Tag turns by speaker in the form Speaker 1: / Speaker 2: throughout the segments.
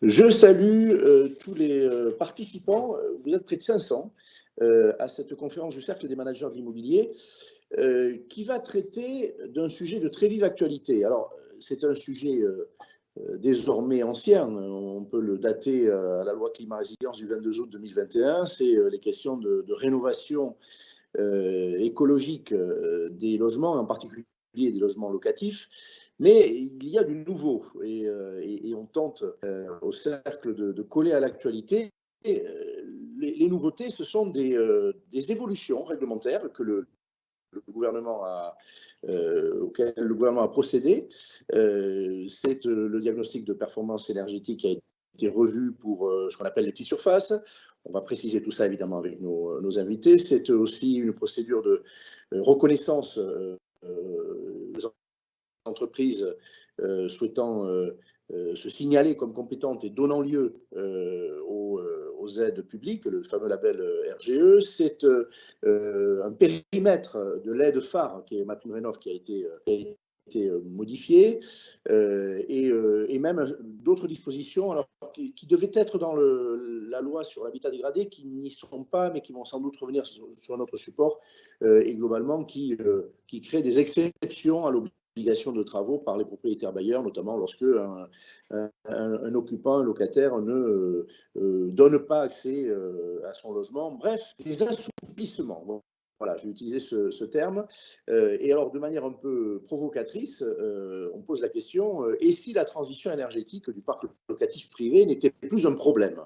Speaker 1: Je salue tous les participants. Vous êtes près de 500 à cette conférence du Cercle des managers de l'immobilier qui va traiter d'un sujet de très vive actualité. Alors, c'est un sujet désormais ancien. On peut le dater à la loi climat-résilience du 22 août 2021. C'est les questions de rénovation écologique des logements, en particulier des logements locatifs. Mais il y a du nouveau et on tente au cercle de coller à l'actualité. Les nouveautés, ce sont des évolutions réglementaires que le gouvernement auquel le gouvernement a procédé. C'est le diagnostic de performance énergétique qui a été revu pour ce qu'on appelle les petites surfaces. On va préciser tout ça évidemment avec nos invités. C'est aussi une procédure de reconnaissance des entreprises souhaitant se signaler comme compétentes et donnant lieu aux aides publiques, le fameux label RGE. C'est un périmètre de l'aide phare qui est MaPrimeRénov' qui a été modifié et même d'autres dispositions alors, qui devaient être dans la loi sur l'habitat dégradé, qui n'y sont pas, mais qui vont sans doute revenir sur un autre support et globalement qui créent des exceptions à l'obligation de travaux par les propriétaires bailleurs, notamment lorsque un occupant, un locataire ne donne pas accès à son logement. Bref, des assouplissements. Bon, voilà, j'ai utilisé ce terme. Et alors, de manière un peu provocatrice, on pose la question, et si la transition énergétique du parc locatif privé n'était plus un problème?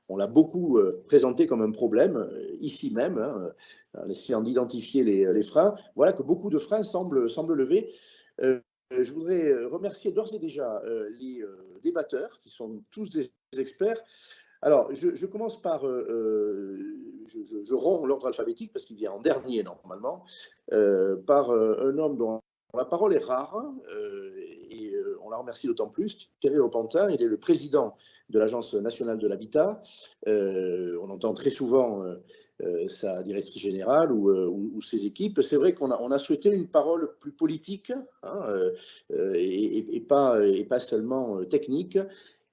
Speaker 1: On l'a beaucoup présenté comme un problème, ici même, en essayant d'identifier les freins. Voilà que beaucoup de freins semblent lever. Je voudrais remercier d'ores et déjà les débatteurs, qui sont tous des experts. Alors, je commence par, je romps l'ordre alphabétique parce qu'il vient en dernier normalement, par un homme dont la parole est rare, et on la remercie d'autant plus, Thierry Opentin. Il est le président de l'Agence nationale de l'habitat. On entend très souvent sa directrice générale ou ses équipes. C'est vrai qu'on a souhaité une parole plus politique, hein, et pas seulement technique.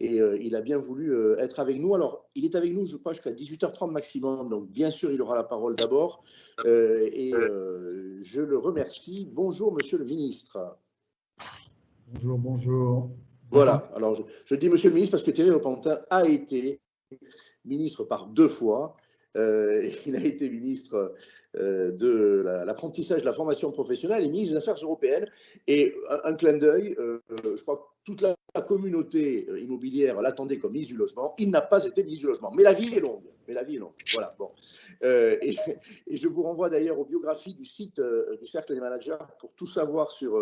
Speaker 1: Et il a bien voulu être avec nous. Alors, il est avec nous, je crois, jusqu'à 18h30 maximum. Donc, bien sûr, il aura la parole d'abord. Je le remercie. Bonjour, monsieur le ministre.
Speaker 2: Bonjour, bonjour.
Speaker 1: Voilà. Alors, je dis monsieur le ministre parce que Thierry Opentin a été ministre par 2 fois. Il a été ministre de l'apprentissage, de la formation professionnelle et ministre des Affaires européennes. Et un clin d'œil, je crois que toute la communauté immobilière l'attendait comme ministre du Logement. Il n'a pas été ministre du Logement. Mais la vie est longue. Voilà, bon. Et je vous renvoie d'ailleurs aux biographies du site du Cercle des managers pour tout savoir sur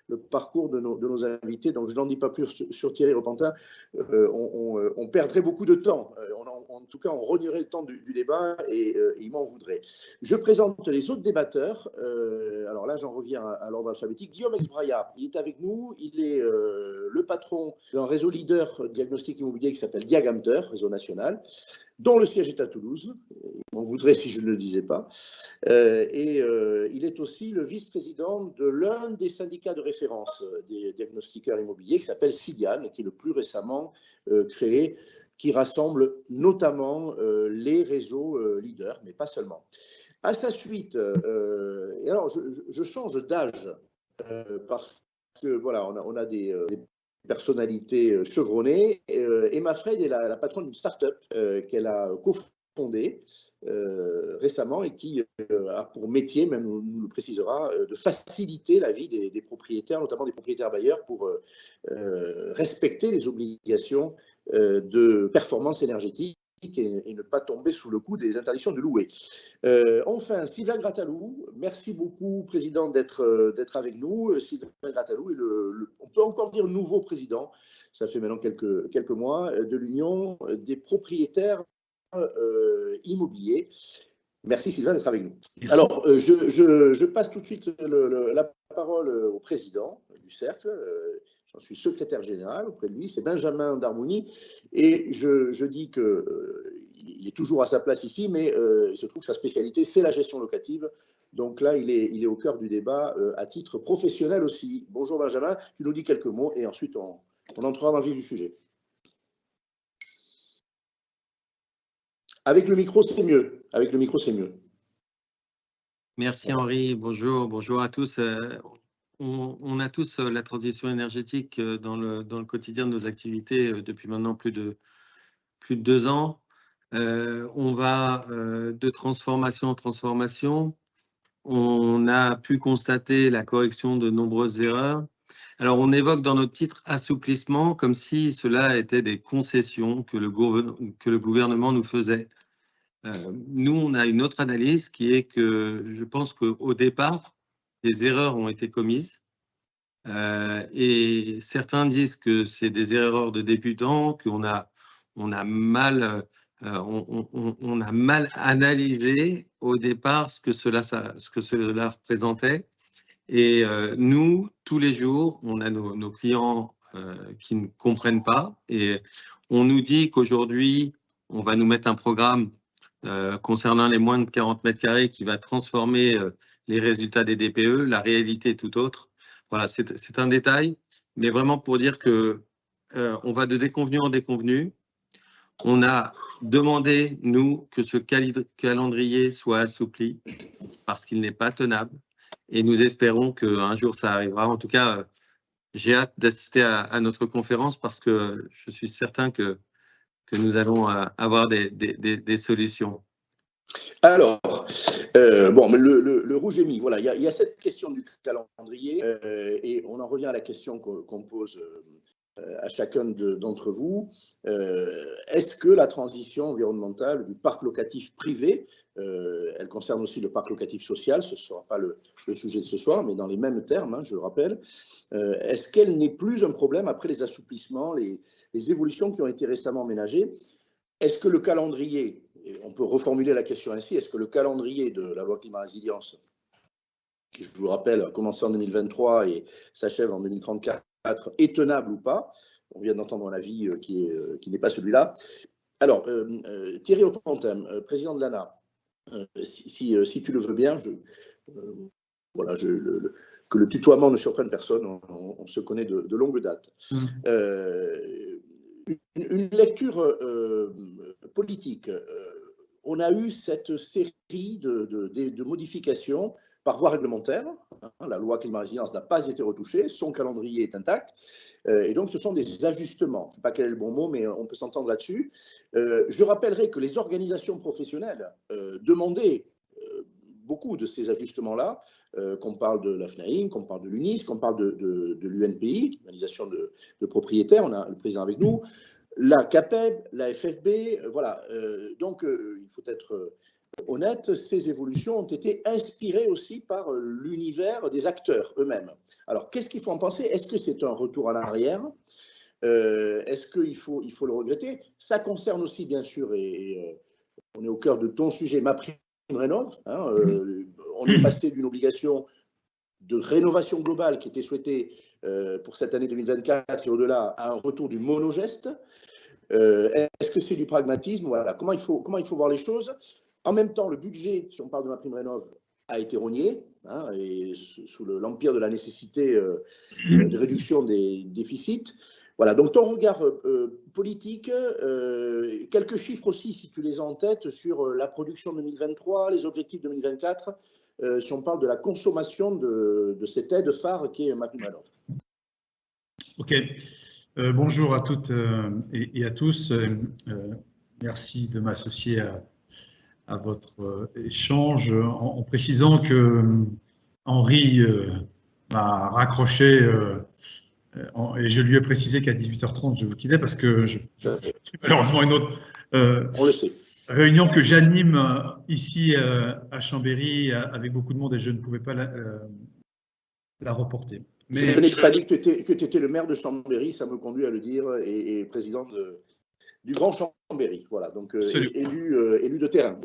Speaker 1: le parcours de nos invités. Donc, je n'en dis pas plus sur Thierry Opentin. On perdrait beaucoup de temps. En tout cas, on rognerait le temps du débat et il m'en voudrait. Je présente les autres débatteurs. Alors là, j'en reviens à l'ordre alphabétique. Guillaume Exbraya, il est avec nous. Il est le patron d'un réseau leader diagnostic immobilier qui s'appelle Diagamter, réseau national, dont le siège est à Toulouse. Il m'en voudrait si je ne le disais pas. Il est aussi le vice-président de l'un des syndicats de référence des diagnostiqueurs immobiliers qui s'appelle SIGAN, qui est le plus récemment créé, qui rassemble notamment les réseaux leaders, mais pas seulement. À sa suite, et alors je change d'âge parce que voilà, on a des personnalités chevronnées. Emma Freid est la patronne d'une start-up qu'elle a cofondée récemment et qui a pour métier, même nous le précisera, de faciliter la vie des propriétaires, notamment des propriétaires bailleurs, pour respecter les obligations de performance énergétique et ne pas tomber sous le coup des interdictions de louer. Enfin, Sylvain Grattalou, merci beaucoup, Président, d'être avec nous. Sylvain Grattalou est on peut encore dire nouveau président, ça fait maintenant quelques mois, de l'Union des propriétaires immobiliers. Merci Sylvain d'être avec nous. Merci. Alors, je passe tout de suite la parole au président du Cercle. J'en suis secrétaire général auprès de lui, c'est Benjamin Darmouni. Et je dis qu'il est toujours à sa place ici, mais il se trouve que sa spécialité, c'est la gestion locative. Donc là, il est au cœur du débat à titre professionnel aussi. Bonjour Benjamin, tu nous dis quelques mots et ensuite on entrera dans le vif du sujet. Avec le micro, c'est mieux. Avec le micro, c'est mieux.
Speaker 3: Merci Henri, bonjour à tous. On a tous la transition énergétique dans le quotidien de nos activités depuis maintenant plus de 2 ans. On va de transformation en transformation. On a pu constater la correction de nombreuses erreurs. Alors, on évoque dans notre titre assouplissement comme si cela était des concessions que le gouvernement nous faisait. Nous, on a une autre analyse qui est que je pense qu'au départ, des erreurs ont été commises. Et certains disent que c'est des erreurs de débutants, qu'on a mal analysé au départ ce que cela représentait. Et nous, tous les jours, on a nos clients qui ne comprennent pas. Et on nous dit qu'aujourd'hui, on va nous mettre un programme concernant les moins de 40 mètres carrés qui va transformer les résultats des DPE. La réalité est tout autre. Voilà, c'est un détail, mais vraiment pour dire que on va de déconvenu en déconvenu. On a demandé, nous, que ce calendrier soit assoupli parce qu'il n'est pas tenable et nous espérons qu'un jour ça arrivera. En tout cas, j'ai hâte d'assister à notre conférence parce que je suis certain que nous allons avoir des solutions.
Speaker 1: Alors, bon, mais le rouge est mis. Voilà, il y a cette question du calendrier et on en revient à la question qu'on pose à chacun d'entre vous. Est-ce que la transition environnementale du parc locatif privé, elle concerne aussi le parc locatif social, ce ne sera pas le sujet de ce soir, mais dans les mêmes termes, hein, je le rappelle, est-ce qu'elle n'est plus un problème après les assouplissements, les évolutions qui ont été récemment ménagées? Est-ce que le calendrier, on peut reformuler la question ainsi, est-ce que le calendrier de la loi climat résilience, qui je vous le rappelle a commencé en 2023 et s'achève en 2034, est tenable ou pas? On vient d'entendre un avis qui n'est pas celui-là. Alors, Thierry Opontin, président de l'ANA, si tu le veux bien, voilà, que le tutoiement ne surprenne personne, on se connaît de longue date. Une lecture politique. On a eu cette série de modifications par voie réglementaire. La loi climat résilience n'a pas été retouchée, son calendrier est intact. Et donc, ce sont des ajustements. Je ne sais pas quel est le bon mot, mais on peut s'entendre là-dessus. Je rappellerai que les organisations professionnelles demandaient beaucoup de ces ajustements-là, qu'on parle de la FNAIM, qu'on parle de l'UNIS, qu'on parle de l'UNPI, l'organisation de propriétaires, on a le président avec nous, la CAPEB, la FFB, voilà. Donc, il faut être honnête, ces évolutions ont été inspirées aussi par l'univers des acteurs eux-mêmes. Alors, qu'est-ce qu'il faut en penser? Est-ce que c'est un retour à l'arrière? Est-ce qu'il faut le regretter? Ça concerne aussi, bien sûr, et on est au cœur de ton sujet, MaPrimeRénov'. Hein, on est passé d'une obligation de rénovation globale qui était souhaitée pour cette année 2024 et au-delà à un retour du monogeste. Est-ce que c'est du pragmatisme? Voilà. Comment il faut voir les choses? En même temps, le budget, si on parle de MaPrimeRénov', a été rogné, hein, et sous l'empire de la nécessité de réduction des déficits. Voilà, donc ton regard politique, quelques chiffres aussi, si tu les as en tête, sur la production 2023, les objectifs 2024, si on parle de la consommation de cette aide phare qui est MaPrimeRénov'.
Speaker 2: Ok, bonjour à toutes et à tous. Merci de m'associer à votre échange en précisant que Henri m'a raccroché et je lui ai précisé qu'à 18h30 je vous quittais parce que je suis malheureusement une autre
Speaker 1: on le sait.
Speaker 2: Réunion que j'anime ici à Chambéry avec beaucoup de monde et je ne pouvais pas la reporter.
Speaker 1: Mais je n'ai pas dit que tu étais le maire de Chambéry, ça me conduit à le dire, et président du Grand Chambéry, voilà, donc élu de terrain.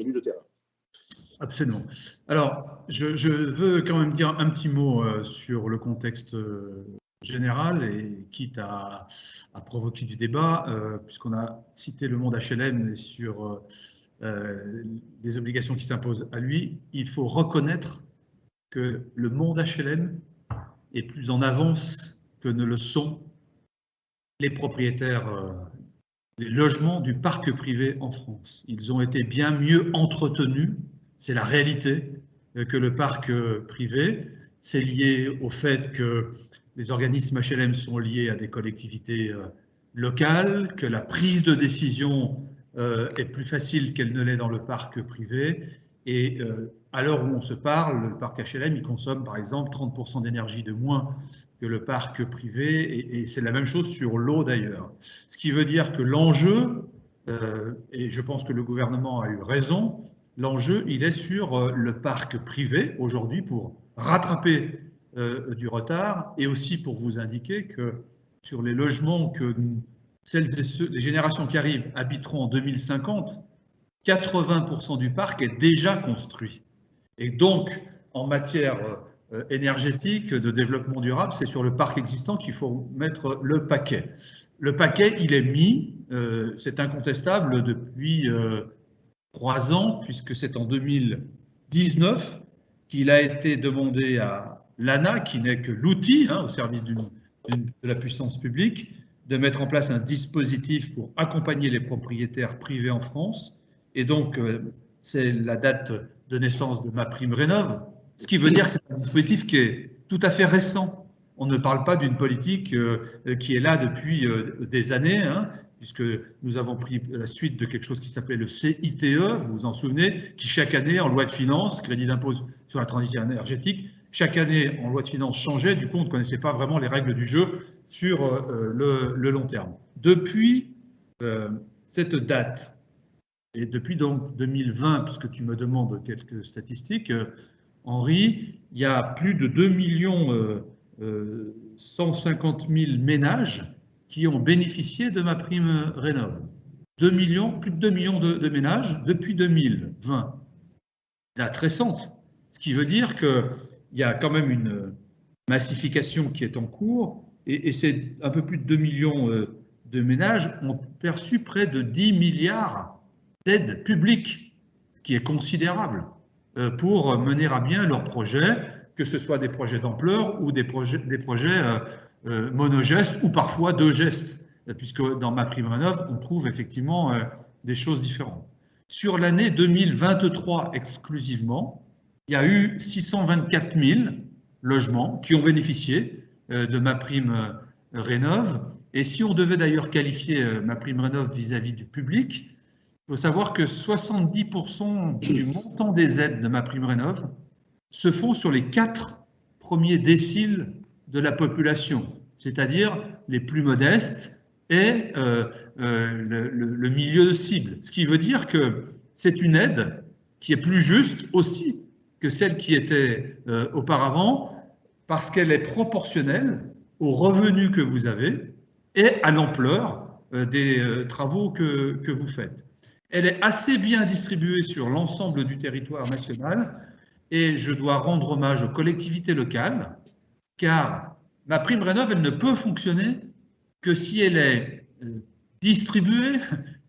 Speaker 2: Absolument. Alors, je veux quand même dire un petit mot sur le contexte général et quitte à provoquer du débat, puisqu'on a cité le monde HLM sur des obligations qui s'imposent à lui. Il faut reconnaître que le monde HLM est plus en avance que ne le sont les propriétaires les logements du parc privé en France. Ils ont été bien mieux entretenus, c'est la réalité, que le parc privé. C'est lié au fait que les organismes HLM sont liés à des collectivités locales, que la prise de décision est plus facile qu'elle ne l'est dans le parc privé. Et à l'heure où on se parle, le parc HLM, il consomme par exemple 30% d'énergie de moins que le parc privé, et c'est la même chose sur l'eau d'ailleurs. Ce qui veut dire que l'enjeu, et je pense que le gouvernement a eu raison, l'enjeu il est sur le parc privé aujourd'hui pour rattraper du retard, et aussi pour vous indiquer que sur les logements que celles et ceux, les générations qui arrivent habiteront en 2050, 80% du parc est déjà construit. Et donc, en matière énergétique, de développement durable, c'est sur le parc existant qu'il faut mettre le paquet. Le paquet, il est mis, c'est incontestable depuis 3 ans, puisque c'est en 2019 qu'il a été demandé à l'ANA, qui n'est que l'outil au service de la puissance publique, de mettre en place un dispositif pour accompagner les propriétaires privés en France. Et donc, c'est la date de naissance de MaPrimeRénov', ce qui veut dire que c'est un dispositif qui est tout à fait récent. On ne parle pas d'une politique qui est là depuis des années, puisque nous avons pris la suite de quelque chose qui s'appelait le CITE, vous vous en souvenez, qui chaque année, en loi de finances, crédit d'impôt sur la transition énergétique, chaque année, en loi de finances, changeait. Du coup, on ne connaissait pas vraiment les règles du jeu sur le long terme. Depuis cette date, et depuis donc 2020, puisque tu me demandes quelques statistiques, Henri, il y a plus de 2,150 000 ménages qui ont bénéficié de MaPrimeRénov'. Plus de 2 millions de ménages depuis 2020. Date récente. Ce qui veut dire qu'il y a quand même une massification qui est en cours, et c'est un peu plus de 2 millions de ménages ont perçu près de 10 milliards d'aides publiques, ce qui est considérable, pour mener à bien leurs projets, que ce soit des projets d'ampleur ou des projets monogestes ou parfois 2 gestes, puisque dans MaPrimeRénov', on trouve effectivement des choses différentes. Sur l'année 2023 exclusivement, il y a eu 624 000 logements qui ont bénéficié de MaPrimeRénov'. Et si on devait d'ailleurs qualifier MaPrimeRénov' vis-à-vis du public, il faut savoir que 70% du montant des aides de MaPrimeRénov' se font sur les 4 premiers déciles de la population, c'est-à-dire les plus modestes et le milieu de cible. Ce qui veut dire que c'est une aide qui est plus juste aussi que celle qui était auparavant, parce qu'elle est proportionnelle aux revenus que vous avez et à l'ampleur des travaux que vous faites. Elle est assez bien distribuée sur l'ensemble du territoire national, et je dois rendre hommage aux collectivités locales, car MaPrimeRénov', elle ne peut fonctionner que si elle est distribuée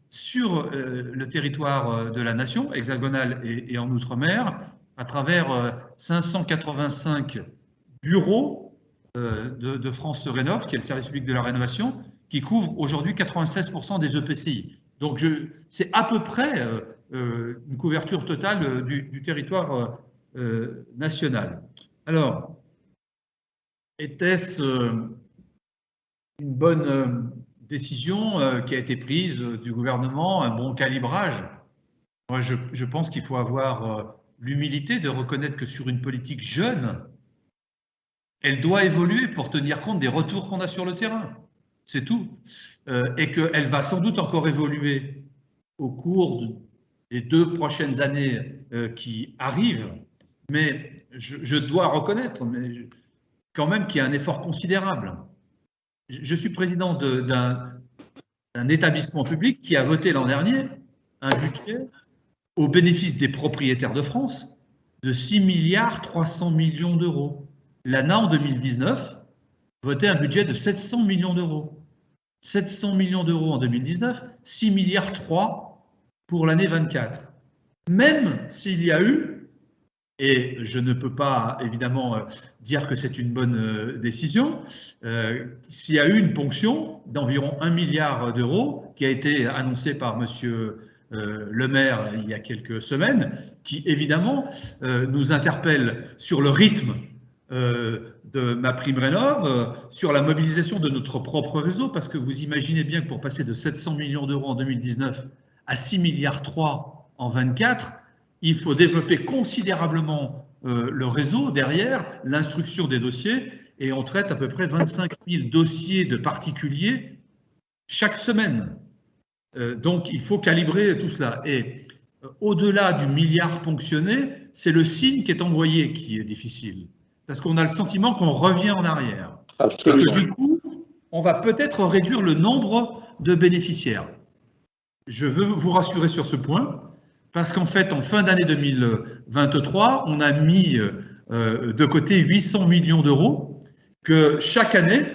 Speaker 2: sur le territoire de la nation, hexagonale et en Outre-mer, à travers 585 bureaux de France Rénov', qui est le service public de la rénovation, qui couvre aujourd'hui 96% des EPCI. Donc c'est à peu près une couverture totale du territoire national. Alors, était-ce une bonne décision qui a été prise du gouvernement, un bon calibrage? Moi, je pense qu'il faut avoir l'humilité de reconnaître que sur une politique jeune, elle doit évoluer pour tenir compte des retours qu'on a sur le terrain. C'est tout. Et qu'elle va sans doute encore évoluer au cours des 2 prochaines années qui arrivent. Mais je dois reconnaître quand même qu'il y a un effort considérable. Je suis président d'un établissement public qui a voté l'an dernier un budget au bénéfice des propriétaires de France de 6,3 milliards d'euros. L'ANA, en 2019, votait un budget de 700 millions d'euros. 700 millions d'euros en 2019, 6,3 milliards pour l'année 24. Même s'il y a eu et je ne peux pas évidemment dire que c'est une bonne décision, s'il y a eu une ponction d'environ 1 milliard d'euros qui a été annoncée par M. Le maire il y a quelques semaines, qui évidemment nous interpelle sur le rythme de MaPrimeRénov', sur la mobilisation de notre propre réseau, parce que vous imaginez bien que pour passer de 700 millions d'euros en 2019 à 6,3 milliards en 2024, il faut développer considérablement le réseau derrière, l'instruction des dossiers, et on traite à peu près 25 000 dossiers de particuliers chaque semaine. Donc il faut calibrer tout cela. Et au-delà du milliard ponctionné, c'est le signe qui est envoyé qui est difficile. Parce qu'on a le sentiment qu'on revient en arrière.
Speaker 1: Absolument.
Speaker 2: Parce que du coup, on va peut-être réduire le nombre de bénéficiaires. Je veux vous rassurer sur ce point, parce qu'en fait, en fin d'année 2023, on a mis de côté 800 millions d'euros, que chaque année,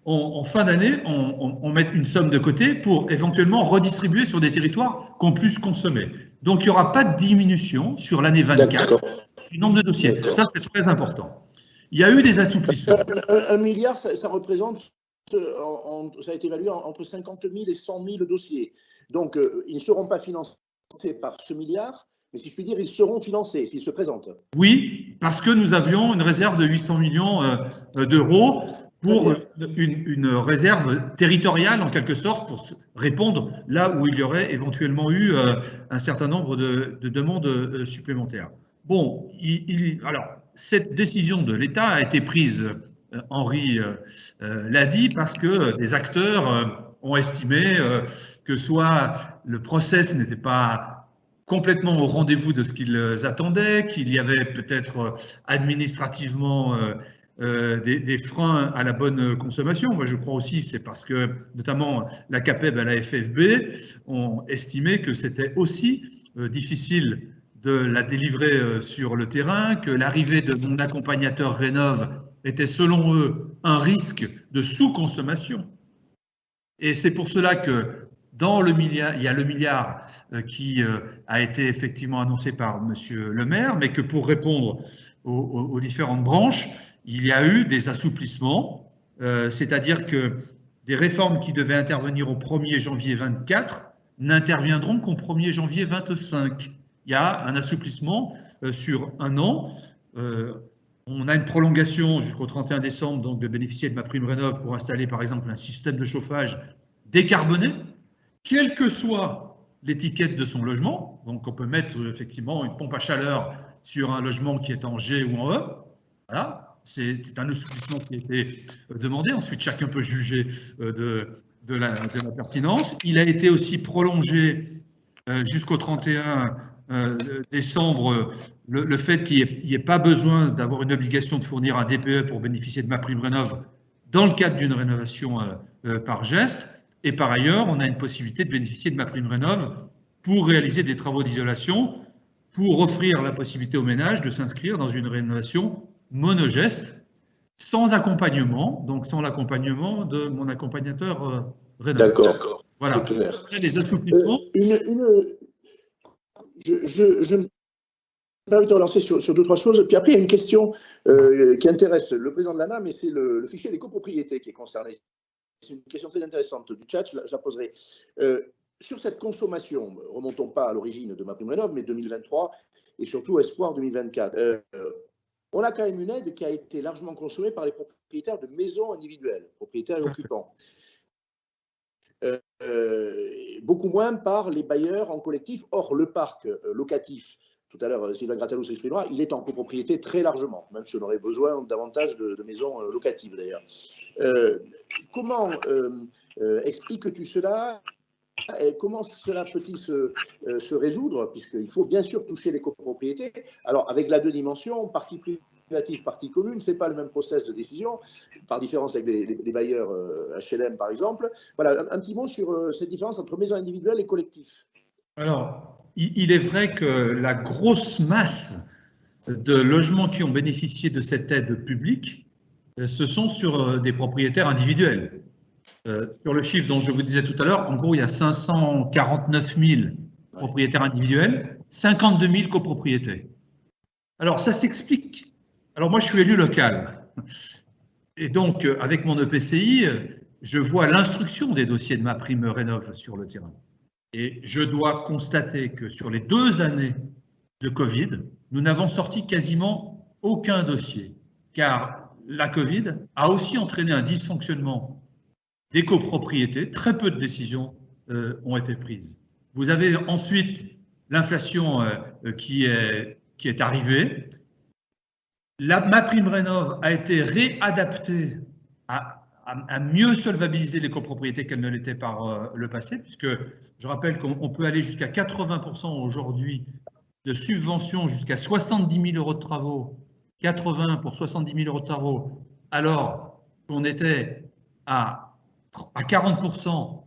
Speaker 2: en fin d'année, on met une somme de côté pour éventuellement redistribuer sur des territoires qu'on puisse consommer. Donc, il n'y aura pas de diminution sur l'année 24 du nombre de dossiers. Ça, c'est très important. Il y a eu des assouplissements.
Speaker 1: 1 milliard, ça représente, ça a été évalué entre 50 000 et 100 000 dossiers. Donc, ils ne seront pas financés par ce milliard, mais si je puis dire, ils seront financés s'ils se présentent.
Speaker 2: Oui, parce que nous avions une réserve de 800 millions d'euros pour une réserve territoriale, en quelque sorte, pour répondre là où il y aurait éventuellement eu un certain nombre de demandes supplémentaires. Bon, alors, cette décision de l'État a été prise, Henri l'a dit, parce que des acteurs ont estimé que soit le process n'était pas complètement au rendez-vous de ce qu'ils attendaient, qu'il y avait peut-être administrativement des freins à la bonne consommation. Moi, je crois aussi, c'est parce que notamment la CAPEB et la FFB ont estimé que c'était aussi difficile de la délivrer sur le terrain, que l'arrivée de mon accompagnateur Rénov' était selon eux un risque de sous-consommation. Et c'est pour cela que dans le milliard, il y a le milliard qui a été effectivement annoncé par M. le maire, mais que pour répondre aux différentes branches, il y a eu des assouplissements, c'est-à-dire que des réformes qui devaient intervenir au 1er janvier 24 n'interviendront qu'au 1er janvier 25. Il y a un assouplissement sur un an. On a une prolongation jusqu'au 31 décembre donc, de bénéficier de MaPrimeRénov' pour installer par exemple un système de chauffage décarboné, quelle que soit l'étiquette de son logement. Donc on peut mettre effectivement une pompe à chaleur sur un logement qui est en G ou en E. Voilà, c'est un assouplissement qui a été demandé. Ensuite, chacun peut juger de la pertinence. Il a été aussi prolongé jusqu'au 31 décembre, le fait qu'il n'y ait pas besoin d'avoir une obligation de fournir un DPE pour bénéficier de MaPrimeRénov' dans le cadre d'une rénovation par geste. Et par ailleurs, on a une possibilité de bénéficier de MaPrimeRénov' pour réaliser des travaux d'isolation, pour offrir la possibilité aux ménages de s'inscrire dans une rénovation monogeste, sans accompagnement, donc sans l'accompagnement de mon accompagnateur Rénov'.
Speaker 1: D'accord.
Speaker 2: Voilà. Les assouplissements.
Speaker 1: Je me permets de relancer sur 2-3 choses. Puis après, il y a une question qui intéresse le président de l'ANA, mais c'est le fichier des copropriétés qui est concerné. C'est une question très intéressante du chat, je la poserai. Sur cette consommation, remontons pas à l'origine de MaPrimeRénov', mais 2023 et surtout espoir 2024. On a quand même une aide qui a été largement consommée par les propriétaires de maisons individuelles, propriétaires et occupants. Beaucoup moins par les bailleurs en collectif. Or, le parc locatif, tout à l'heure, Sylvain Grattalou s'exprimera, il est en copropriété très largement, même si on aurait besoin davantage de maisons locatives d'ailleurs. Comment expliques-tu cela? Et comment cela peut-il se résoudre, puisqu'il faut bien sûr toucher les copropriétés. Alors, avec la 2 dimensions, partie privative, partie commune, ce n'est pas le même process de décision, par différence avec les bailleurs HLM, par exemple. Voilà, un petit mot sur cette différence entre maisons individuelles et collectifs.
Speaker 2: Alors, il est vrai que la grosse masse de logements qui ont bénéficié de cette aide publique, ce sont sur des propriétaires individuels. Sur le chiffre dont je vous disais tout à l'heure, en gros, il y a 549 000 propriétaires individuels, 52 000 copropriétés. Alors, ça s'explique. Alors, moi, je suis élu local. Et donc, avec mon EPCI, je vois l'instruction des dossiers de MaPrimeRénov' sur le terrain. Et je dois constater que sur les 2 années de Covid, nous n'avons sorti quasiment aucun dossier, car la Covid a aussi entraîné un dysfonctionnement des copropriétés. Très peu de décisions ont été prises. Vous avez ensuite l'inflation qui est arrivée. MaPrimeRénov' a été réadaptée à mieux solvabiliser les copropriétés qu'elle ne l'était par le passé, puisque je rappelle qu'on peut aller jusqu'à 80% aujourd'hui de subventions jusqu'à 70 000 € de travaux, 80 pour 70 000 € de travaux, alors qu'on était à 40%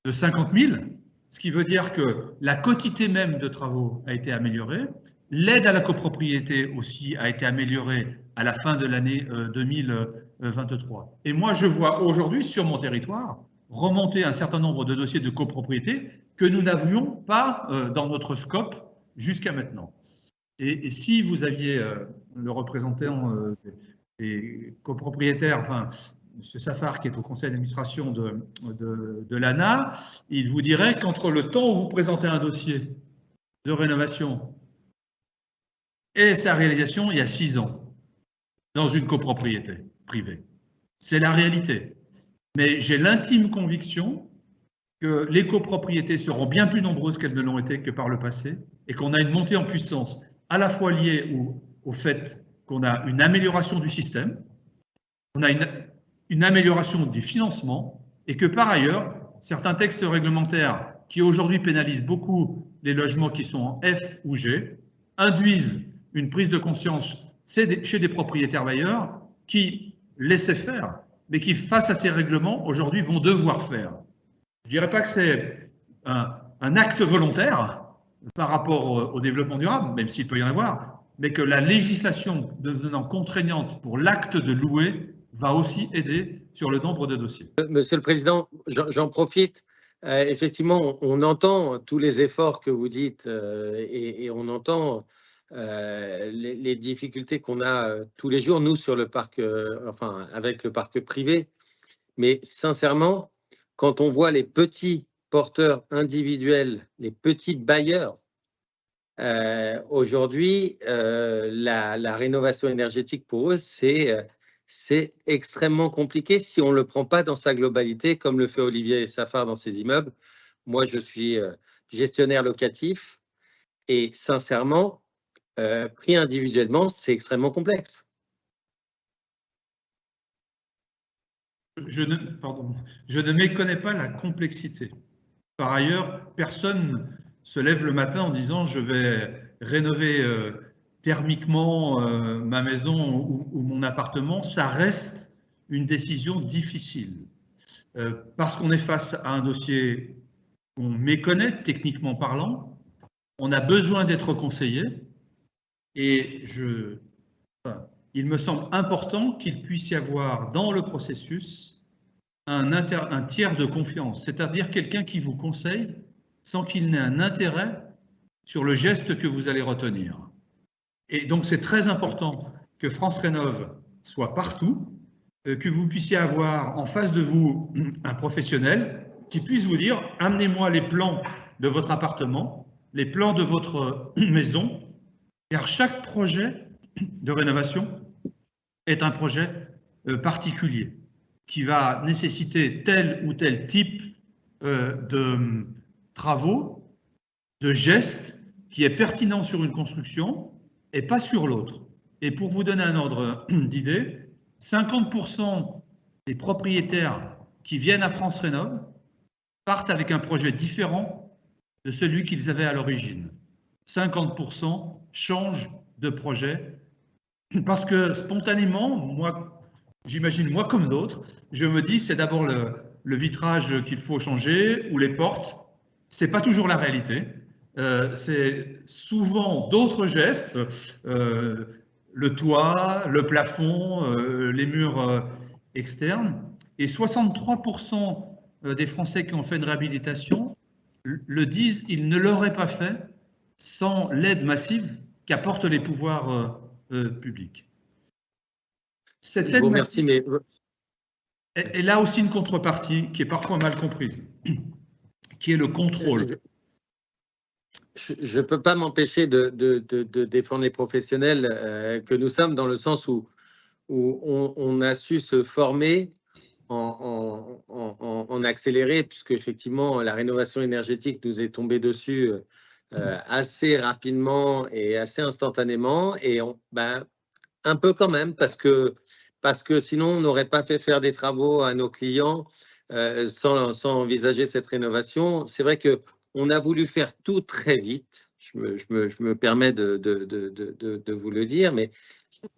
Speaker 2: de 50 000, ce qui veut dire que la quotité même de travaux a été améliorée. L'aide à la copropriété aussi a été améliorée à la fin de l'année 2023. Et moi, je vois aujourd'hui sur mon territoire remonter un certain nombre de dossiers de copropriété que nous n'avions pas dans notre scope jusqu'à maintenant. Et si vous aviez le représentant des copropriétaires, enfin, M. Safar, qui est au conseil d'administration de l'ANA, il vous dirait qu'entre le temps où vous présentez un dossier de rénovation et sa réalisation, il y a 6 ans, dans une copropriété privée. C'est la réalité. Mais j'ai l'intime conviction que les copropriétés seront bien plus nombreuses qu'elles ne l'ont été que par le passé, et qu'on a une montée en puissance à la fois liée au fait qu'on a une amélioration du système, on a une amélioration du financement, et que par ailleurs, certains textes réglementaires qui aujourd'hui pénalisent beaucoup les logements qui sont en F ou G, induisent une prise de conscience chez des propriétaires bailleurs qui laissaient faire, mais qui, face à ces règlements, aujourd'hui vont devoir faire. Je ne dirais pas que c'est un acte volontaire par rapport au développement durable, même s'il peut y en avoir, mais que la législation devenant contraignante pour l'acte de louer va aussi aider sur le nombre de dossiers.
Speaker 3: Monsieur le Président, j'en profite. Effectivement, on entend tous les efforts que vous dites et on entend les difficultés qu'on a tous les jours, nous, sur le parc, enfin, avec le parc privé. Mais sincèrement, quand on voit les petits porteurs individuels, les petits bailleurs, aujourd'hui, la rénovation énergétique pour eux, c'est extrêmement compliqué si on ne le prend pas dans sa globalité, comme le fait Olivier Safar dans ses immeubles. Moi, je suis gestionnaire locatif et sincèrement, pris individuellement, c'est extrêmement complexe.
Speaker 2: Je ne méconnais pas la complexité. Par ailleurs, personne se lève le matin en disant « je vais rénover thermiquement ma maison ou mon appartement ». Ça reste une décision difficile parce qu'on est face à un dossier qu'on méconnaît techniquement parlant. On a besoin d'être conseillé et il me semble important qu'il puisse y avoir dans le processus un tiers de confiance, c'est-à-dire quelqu'un qui vous conseille sans qu'il n'ait un intérêt sur le geste que vous allez retenir. Et donc c'est très important que France Rénov' soit partout, que vous puissiez avoir en face de vous un professionnel qui puisse vous dire « amenez-moi les plans de votre appartement, les plans de votre maison », car chaque projet de rénovation est un projet particulier qui va nécessiter tel ou tel type de travaux, de gestes qui est pertinent sur une construction et pas sur l'autre. Et pour vous donner un ordre d'idée, 50% des propriétaires qui viennent à France Rénov' partent avec un projet différent de celui qu'ils avaient à l'origine. 50% changent de projet parce que spontanément, moi, j'imagine moi comme d'autres, je me dis c'est d'abord le vitrage qu'il faut changer ou les portes. C'est pas toujours la réalité. C'est souvent d'autres gestes, le toit, le plafond, les murs externes. Et 63% des Français qui ont fait une réhabilitation le disent, ils ne l'auraient pas fait sans l'aide massive qu'apportent les pouvoirs publics. Cette
Speaker 3: Je vous remercie, mais...
Speaker 2: Et là aussi une contrepartie qui est parfois mal comprise, qui est le contrôle.
Speaker 3: Je ne peux pas m'empêcher de défendre les professionnels que nous sommes, dans le sens où on a su se former en accéléré, puisque effectivement la rénovation énergétique nous est tombée dessus assez rapidement et assez instantanément, et un peu quand même, parce que sinon on n'aurait pas fait faire des travaux à nos clients sans envisager cette rénovation. C'est vrai qu'on a voulu faire tout très vite, je me permets de vous le dire, mais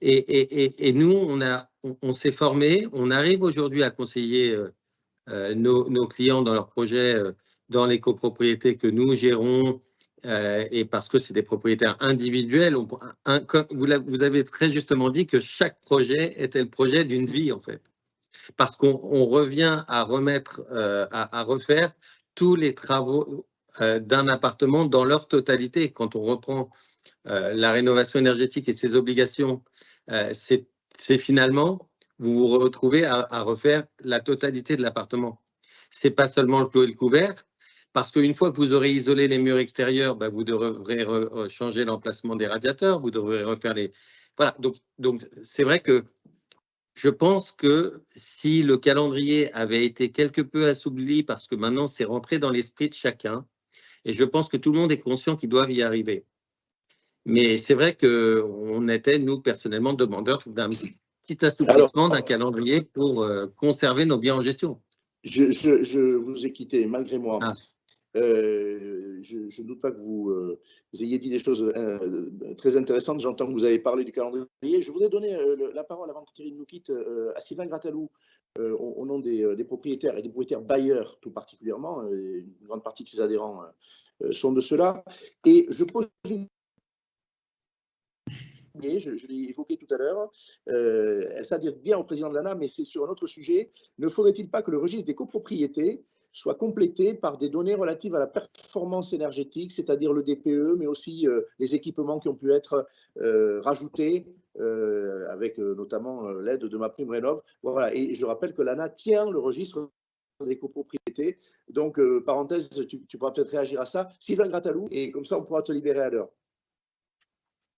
Speaker 3: et nous, on s'est formé, on arrive aujourd'hui à conseiller nos clients dans leurs projets, dans les copropriétés que nous gérons, et parce que c'est des propriétaires individuels. Vous avez très justement dit que chaque projet était le projet d'une vie, en fait. Parce qu'on revient à remettre, à refaire tous les travaux d'un appartement dans leur totalité. Quand on reprend la rénovation énergétique et ses obligations, c'est finalement, vous vous retrouvez à refaire la totalité de l'appartement. Ce n'est pas seulement le clos et le couvert, parce qu'une fois que vous aurez isolé les murs extérieurs, vous devrez changer l'emplacement des radiateurs, vous devrez refaire les... Voilà, donc c'est vrai que je pense que si le calendrier avait été quelque peu assoupli, parce que maintenant c'est rentré dans l'esprit de chacun, et je pense que tout le monde est conscient qu'ils doivent y arriver. Mais c'est vrai qu'on était, nous, personnellement, demandeurs d'un petit assouplissement d'un calendrier pour conserver nos biens en gestion.
Speaker 1: Je vous ai quitté, malgré moi.
Speaker 3: Ah.
Speaker 1: Je ne doute pas que vous ayez dit des choses très intéressantes. J'entends que vous avez parlé du calendrier. Je voudrais donner la parole, avant que Thierry nous quitte, à Sylvain Grattalou, au nom des propriétaires et des propriétaires bailleurs tout particulièrement. Une grande partie de ses adhérents sont de ceux-là. Et je pose une je l'ai évoqué tout à l'heure, elle s'adresse bien au président de l'ANA, mais c'est sur un autre sujet. Ne faudrait-il pas que le registre des copropriétés soit complété par des données relatives à la performance énergétique, c'est-à-dire le DPE, mais aussi les équipements qui ont pu être rajoutés, avec notamment l'aide de MaPrimeRénov'. Voilà. Et je rappelle que l'ANA tient le registre des copropriétés. Donc, parenthèse, tu pourras peut-être réagir à ça. Sylvain Grattalou, et comme ça, on pourra te libérer à l'heure.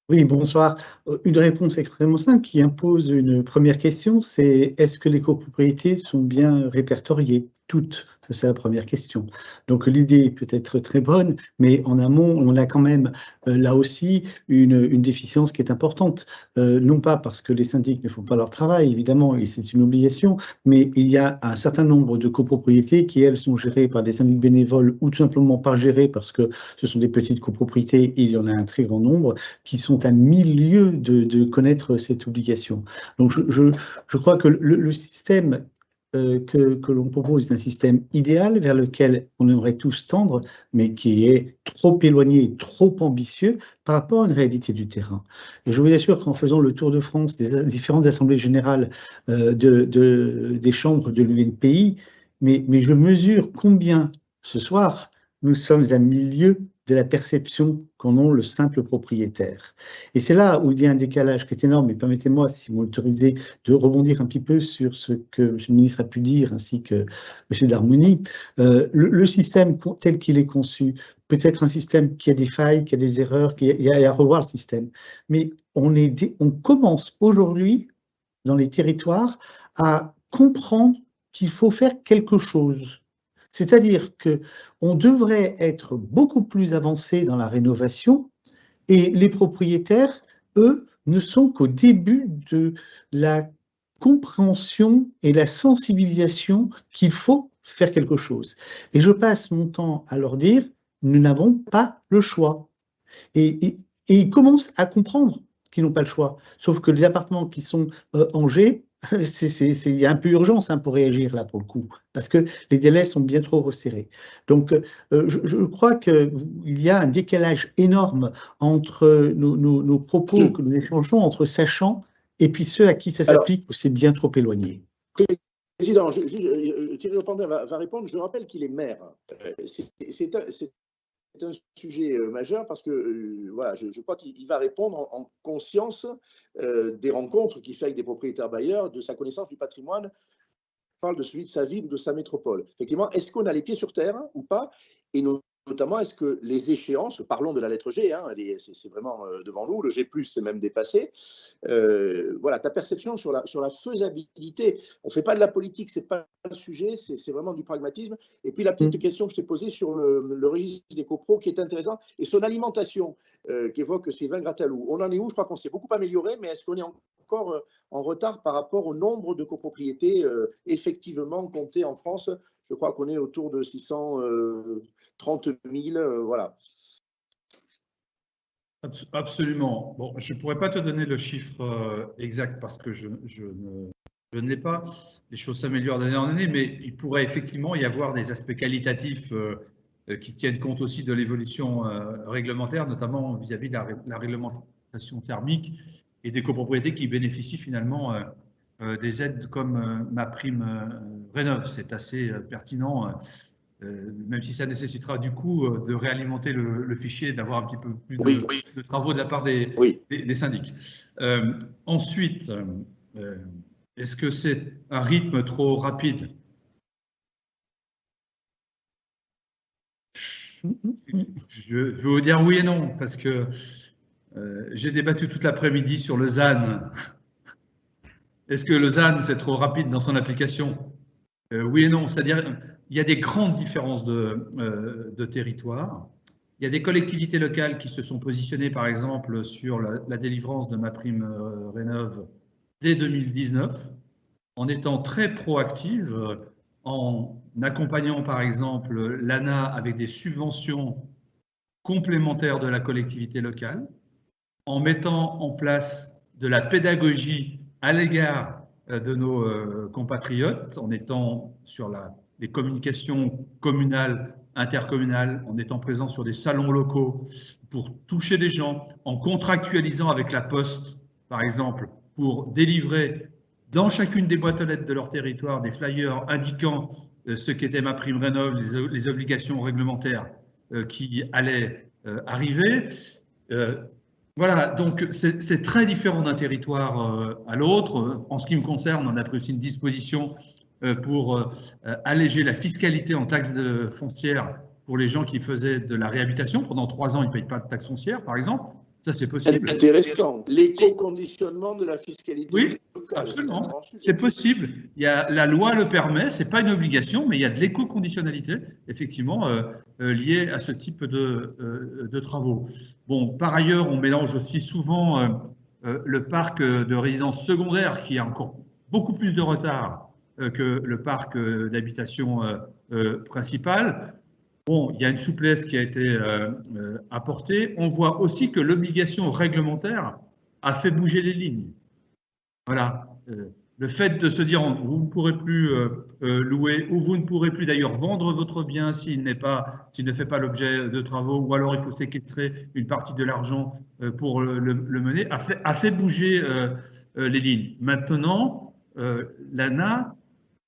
Speaker 4: Oui, bonsoir. Une réponse extrêmement simple qui impose une première question, c'est est-ce que les copropriétés sont bien répertoriées? Toutes, ça c'est la première question. Donc l'idée peut être très bonne, mais en amont, on a quand même là aussi une déficience qui est importante. Non pas parce que les syndics ne font pas leur travail, évidemment, et c'est une obligation, mais il y a un certain nombre de copropriétés qui, elles, sont gérées par des syndics bénévoles ou tout simplement pas gérées parce que ce sont des petites copropriétés, et il y en a un très grand nombre, qui sont à 1000 lieues de connaître cette obligation. Donc je crois que le système que l'on propose est un système idéal vers lequel on aimerait tous tendre, mais qui est trop éloigné et trop ambitieux par rapport à une réalité du terrain. Et je vous assure qu'en faisant le tour de France des différentes assemblées générales des chambres de l'UNPI, mais je mesure combien ce soir nous sommes à 1000 lieues de la perception qu'en ont le simple propriétaire. Et c'est là où il y a un décalage qui est énorme. Et permettez-moi, si vous m'autorisez, de rebondir un petit peu sur ce que M. le ministre a pu dire, ainsi que M. Darmoni. Le système tel qu'il est conçu peut être un système qui a des failles, qui a des erreurs, il y a à revoir le système. Mais on commence aujourd'hui, dans les territoires, à comprendre qu'il faut faire quelque chose. C'est-à-dire qu'on devrait être beaucoup plus avancé dans la rénovation, et les propriétaires, eux, ne sont qu'au début de la compréhension et la sensibilisation qu'il faut faire quelque chose. Et je passe mon temps à leur dire, nous n'avons pas le choix. Et ils commencent à comprendre qu'ils n'ont pas le choix. Sauf que les appartements qui sont en G, il y a un peu urgence pour réagir là pour le coup, parce que les délais sont bien trop resserrés. Donc je crois qu'il y a un décalage énorme entre nos propos que nous échangeons, entre sachants et puis ceux à qui ça s'applique, où c'est bien trop éloigné.
Speaker 1: Président, Thierry Opandin va répondre. Je rappelle qu'il est maire. C'est un sujet majeur parce que voilà, je crois qu'il va répondre en conscience des rencontres qu'il fait avec des propriétaires bailleurs, de sa connaissance du patrimoine, parle de celui de sa ville ou de sa métropole. Effectivement, est-ce qu'on a les pieds sur terre ou pas? Et notamment, est-ce que les échéances, parlons de la lettre G, hein, c'est vraiment devant nous, le G+, c'est même dépassé. Voilà, ta perception sur la faisabilité. On ne fait pas de la politique, ce n'est pas le sujet, c'est vraiment du pragmatisme. Et puis la petite question que je t'ai posée sur le registre des copros qui est intéressant, et son alimentation, qui évoque Sylvain Grattalou. On en est où? Je crois qu'on s'est beaucoup amélioré, mais est-ce qu'on est encore en retard par rapport au nombre de copropriétés effectivement comptées en France? Je crois qu'on est autour de 630 000, voilà.
Speaker 2: Absolument. Bon, je ne pourrais pas te donner le chiffre exact parce que je ne l'ai pas. Les choses s'améliorent d'année en année, mais il pourrait effectivement y avoir des aspects qualitatifs qui tiennent compte aussi de l'évolution réglementaire, notamment vis-à-vis de la réglementation thermique et des copropriétés qui bénéficient finalement des aides comme MaPrimeRénov'. C'est assez pertinent, même si ça nécessitera du coup de réalimenter le fichier et d'avoir un petit peu plus de travaux de la part des syndics. Ensuite, est-ce que c'est un rythme trop rapide? Je veux vous dire oui et non, parce que j'ai débattu toute l'après-midi sur le ZAN. Est-ce que le ZAN, c'est trop rapide dans son application? Oui et non, c'est-à-dire il y a des grandes différences de territoire. Il y a des collectivités locales qui se sont positionnées, par exemple, sur la délivrance de MaPrimeRénov' dès 2019, en étant très proactive, en accompagnant, par exemple, l'ANA avec des subventions complémentaires de la collectivité locale, en mettant en place de la pédagogie à l'égard de nos compatriotes, en étant sur les communications communales, intercommunales, en étant présent sur des salons locaux pour toucher les gens, en contractualisant avec la Poste, par exemple, pour délivrer dans chacune des boîtes aux lettres de leur territoire des flyers indiquant ce qu'était MaPrimeRénov', les obligations réglementaires qui allaient arriver. Voilà, donc c'est très différent d'un territoire à l'autre. En ce qui me concerne, on a pris aussi une disposition pour alléger la fiscalité en taxes foncières pour les gens qui faisaient de la réhabilitation. Pendant 3 ans, ils ne payent pas de taxes foncières, par exemple. Ça, c'est possible.
Speaker 1: Intéressant. L'éco-conditionnement de la fiscalité.
Speaker 2: Oui, locale, absolument. C'est possible. La loi le permet. Ce n'est pas une obligation, mais il y a de l'éco-conditionnalité, effectivement, liée à ce type de travaux. Bon, par ailleurs, on mélange aussi souvent le parc de résidences secondaires, qui a encore beaucoup plus de retard que le parc d'habitation principal. Bon, il y a une souplesse qui a été apportée. On voit aussi que l'obligation réglementaire a fait bouger les lignes. Voilà. Le fait de se dire vous ne pourrez plus louer ou vous ne pourrez plus d'ailleurs vendre votre bien s'il ne fait pas l'objet de travaux, ou alors il faut séquestrer une partie de l'argent pour le mener, a fait bouger les lignes. Maintenant, l'ANA,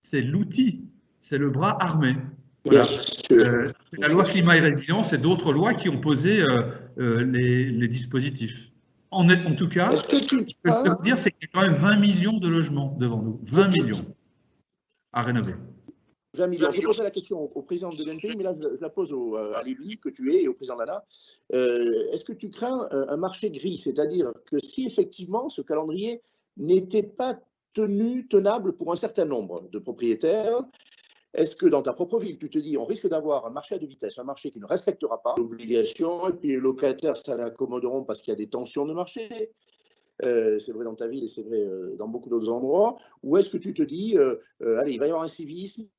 Speaker 2: c'est l'outil, c'est le bras armé. Voilà. La loi climat et résilience et d'autres lois qui ont posé les dispositifs. En tout cas, ce que je peux vous dire, c'est qu'il y a quand même 20 millions de logements devant nous. 20 millions à rénover.
Speaker 1: 20 millions. Je posais la question au président de l'NPI, mais là, je la pose à l'élu que tu es et au président de l'ANA. Est-ce que tu crains un marché gris? C'est-à-dire que si effectivement ce calendrier n'était pas tenable pour un certain nombre de propriétaires, est-ce que dans ta propre ville, tu te dis on risque d'avoir un marché à deux vitesses, un marché qui ne respectera pas l'obligation, et puis les locataires, ça l'accommoderont parce qu'il y a des tensions de marché? C'est vrai dans ta ville et c'est vrai dans beaucoup d'autres endroits. Ou est-ce que tu te dis, allez, il va y avoir un civisme,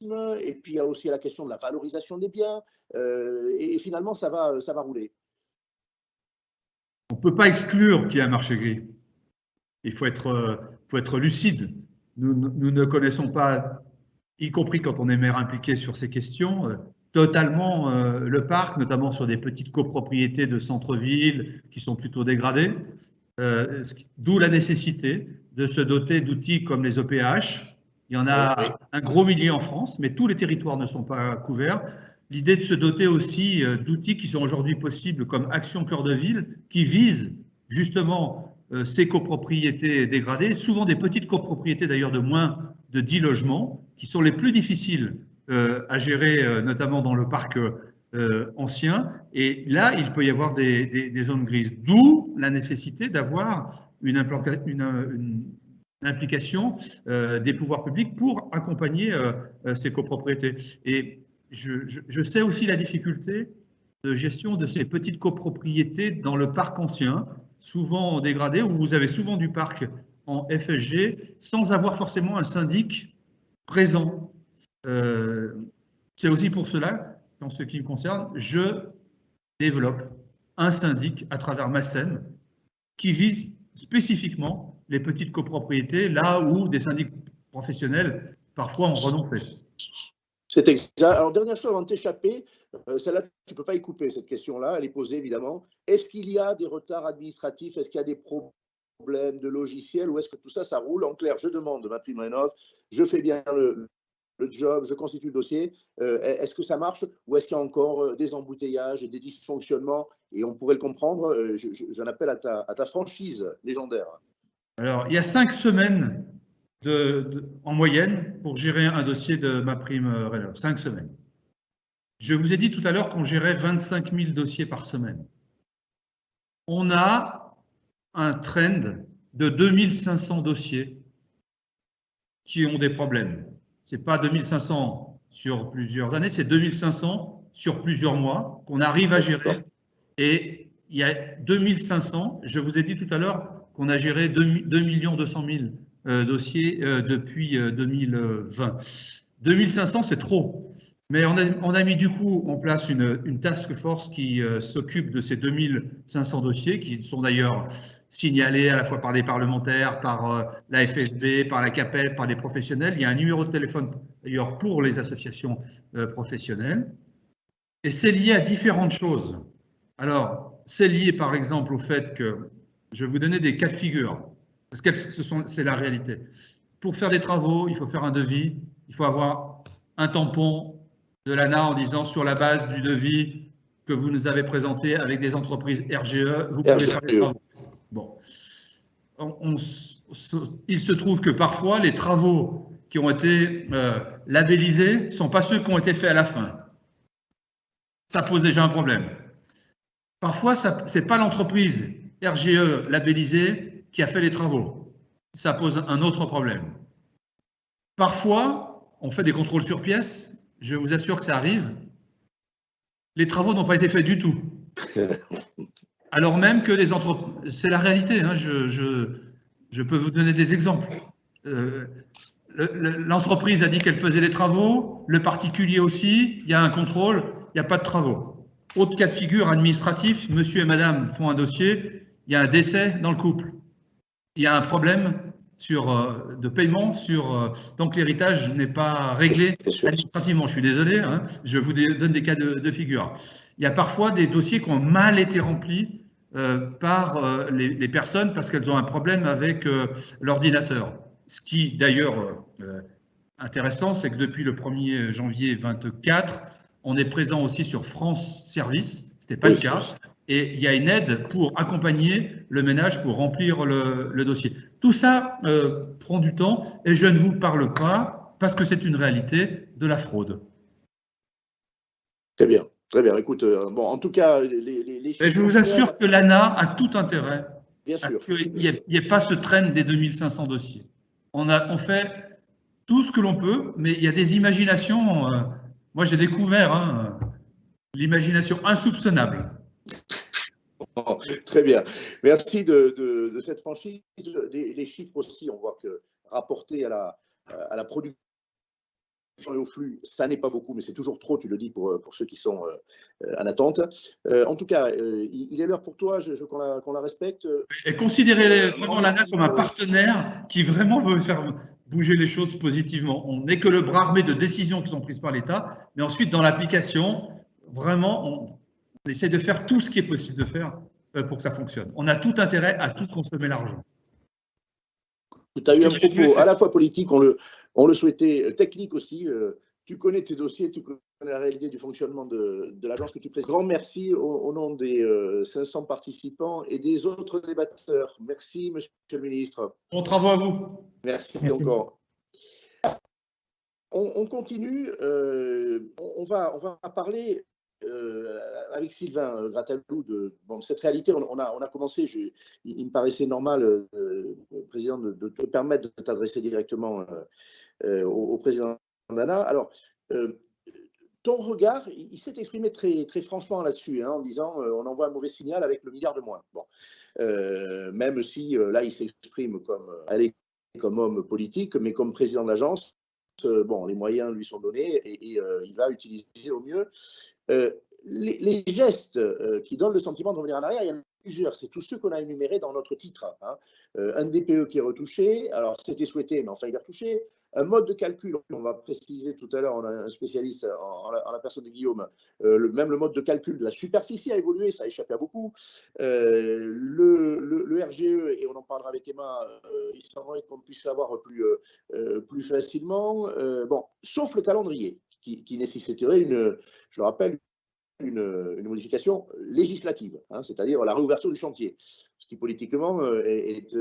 Speaker 1: et puis il y a aussi la question de la valorisation des biens, et finalement, ça va rouler?
Speaker 2: On ne peut pas exclure qu'il y ait un marché gris. Il faut être lucide. Nous ne connaissons pas, y compris quand on est maire impliqué sur ces questions, totalement le parc, notamment sur des petites copropriétés de centre-ville qui sont plutôt dégradées. D'où la nécessité de se doter d'outils comme les OPH. Il y en a un gros millier en France, mais tous les territoires ne sont pas couverts. l'idée de se doter aussi d'outils qui sont aujourd'hui possibles comme Action Cœur de Ville, qui visent justement ces copropriétés dégradées, souvent des petites copropriétés d'ailleurs de moins de 10 logements, qui sont les plus difficiles à gérer, notamment dans le parc ancien. Et là, il peut y avoir des zones grises, d'où la nécessité d'avoir une implication des pouvoirs publics pour accompagner ces copropriétés. Et je sais aussi la difficulté de gestion de ces petites copropriétés dans le parc ancien, souvent dégradé, où vous avez souvent du parc en FSG, sans avoir forcément un syndic présent. C'est aussi pour cela, en ce qui me concerne, je développe un syndic à travers ma SEM qui vise spécifiquement les petites copropriétés, là où des syndics professionnels, parfois, ont renoncé.
Speaker 1: C'est exact. Alors, dernière chose avant de t'échapper, celle-là, tu ne peux pas y couper, cette question-là, elle est posée évidemment. Est-ce qu'il y a des retards administratifs? Est-ce qu'il y a des problèmes de logiciels? Ou est-ce que tout ça, ça roule? En clair, je demande MaPrimeRénov', je fais bien le job, je constitue le dossier. Est-ce que ça marche? Ou est-ce qu'il y a encore des embouteillages, des dysfonctionnements? Et on pourrait le comprendre, j'en appelle à ta franchise légendaire.
Speaker 2: Alors, il y a 5 semaines en moyenne pour gérer un dossier de MaPrimeRénov'. 5 semaines. Je vous ai dit tout à l'heure qu'on gérait 25 000 dossiers par semaine. On a un trend de 2500 dossiers qui ont des problèmes. Ce n'est pas 2500 sur plusieurs années, c'est 2500 sur plusieurs mois qu'on arrive à gérer. Et il y a 2500, je vous ai dit tout à l'heure qu'on a géré 2 200 000 dossiers depuis 2020. 2500, c'est trop. Mais on a mis du coup en place une task force qui s'occupe de ces 2500 dossiers, qui sont d'ailleurs signalés à la fois par des parlementaires, par la FSB, par la CAPEB, par des professionnels. Il y a un numéro de téléphone d'ailleurs pour les associations professionnelles. Et c'est lié à différentes choses. Alors, c'est lié par exemple au fait que, je vais vous donner des cas de figure, parce que c'est la réalité. Pour faire des travaux, il faut faire un devis, il faut avoir un tampon de l'ANA en disant sur la base du devis que vous nous avez présenté avec des entreprises RGE, vous pouvez faire les travaux. Bon. Il se trouve que parfois, les travaux qui ont été labellisés ne sont pas ceux qui ont été faits à la fin. Ça pose déjà un problème. Parfois, ce n'est pas l'entreprise RGE labellisée qui a fait les travaux. Ça pose un autre problème. Parfois, on fait des contrôles sur pièces. Je vous assure que ça arrive. Les travaux n'ont pas été faits du tout. Alors même que les entreprises... C'est la réalité. Hein, je peux vous donner des exemples. L'entreprise a dit qu'elle faisait les travaux. Le particulier aussi. Il y a un contrôle. Il n'y a pas de travaux. Autre cas de figure administratif, monsieur et madame font un dossier, il y a un décès dans le couple. Il y a un problème de paiement, donc l'héritage n'est pas réglé administrativement. Je suis désolé, hein, je vous donne des cas de figure. Il y a parfois des dossiers qui ont mal été remplis par les personnes parce qu'elles ont un problème avec l'ordinateur. Ce qui, d'ailleurs, intéressant, c'est que depuis le 1er janvier 2024, on est présent aussi sur France Service, ce n'était pas le cas, et il y a une aide pour accompagner le ménage pour remplir le dossier. Tout ça prend du temps et je ne vous parle pas, parce que c'est une réalité, de la fraude.
Speaker 1: Très bien, très bien. Écoute, bon, en tout cas, les
Speaker 2: chiffres... Je vous assure que l'ANA a tout intérêt
Speaker 1: à
Speaker 2: ce qu'il n'y ait pas ce train des 2500 dossiers. On fait tout ce que l'on peut, mais il y a des imaginations... Moi, j'ai découvert l'imagination insoupçonnable.
Speaker 1: Oh, très bien. Merci de cette franchise. Les chiffres aussi, on voit que rapporté à la production et au flux, ça n'est pas beaucoup, mais c'est toujours trop, tu le dis, pour ceux qui sont en attente. En tout cas, il est l'heure pour toi, je veux qu'on la respecte.
Speaker 2: Et considérez vraiment l'ANA comme un partenaire qui vraiment veut faire bouger les choses positivement. On n'est que le bras armé de décisions qui sont prises par l'État, mais ensuite, dans l'application, vraiment, on essaie de faire tout ce qui est possible de faire pour que ça fonctionne. On a tout intérêt à tout consommer l'argent.
Speaker 1: Tu as eu un propos à la fois politique, on le souhaitait, technique aussi. tu connais tes dossiers, tu connais la réalité du fonctionnement de l'agence que tu présentes. Grand merci au nom des 500 participants et des autres débatteurs. Merci, monsieur le ministre.
Speaker 2: Bon travaux à vous.
Speaker 1: Merci.
Speaker 4: Merci.
Speaker 1: Encore. On continue. On va parler avec Sylvain Grattalou de cette réalité. On a commencé, il me paraissait normal, Président, de te permettre de t'adresser directement au Président Dana. Alors, ton regard, il s'est exprimé très franchement là-dessus, en disant on envoie un mauvais signal avec le milliard de moins. Bon. Même si là, il s'exprime comme homme politique, mais comme président de l'agence, les moyens lui sont donnés et il va utiliser au mieux. Les gestes qui donnent le sentiment de revenir en arrière, il y en a plusieurs. C'est tous ceux qu'on a énumérés dans notre titre. Un DPE qui est retouché, alors c'était souhaité, mais enfin il est retouché. Un mode de calcul, on va préciser tout à l'heure, on a un spécialiste en la personne de Guillaume, même le mode de calcul de la superficie a évolué, ça a échappé à beaucoup. Le RGE, et on en parlera avec Emma, il semblerait qu'on puisse l'avoir plus facilement. Sauf le calendrier, qui nécessiterait, je le rappelle, une modification législative, c'est-à-dire la réouverture du chantier, ce qui politiquement est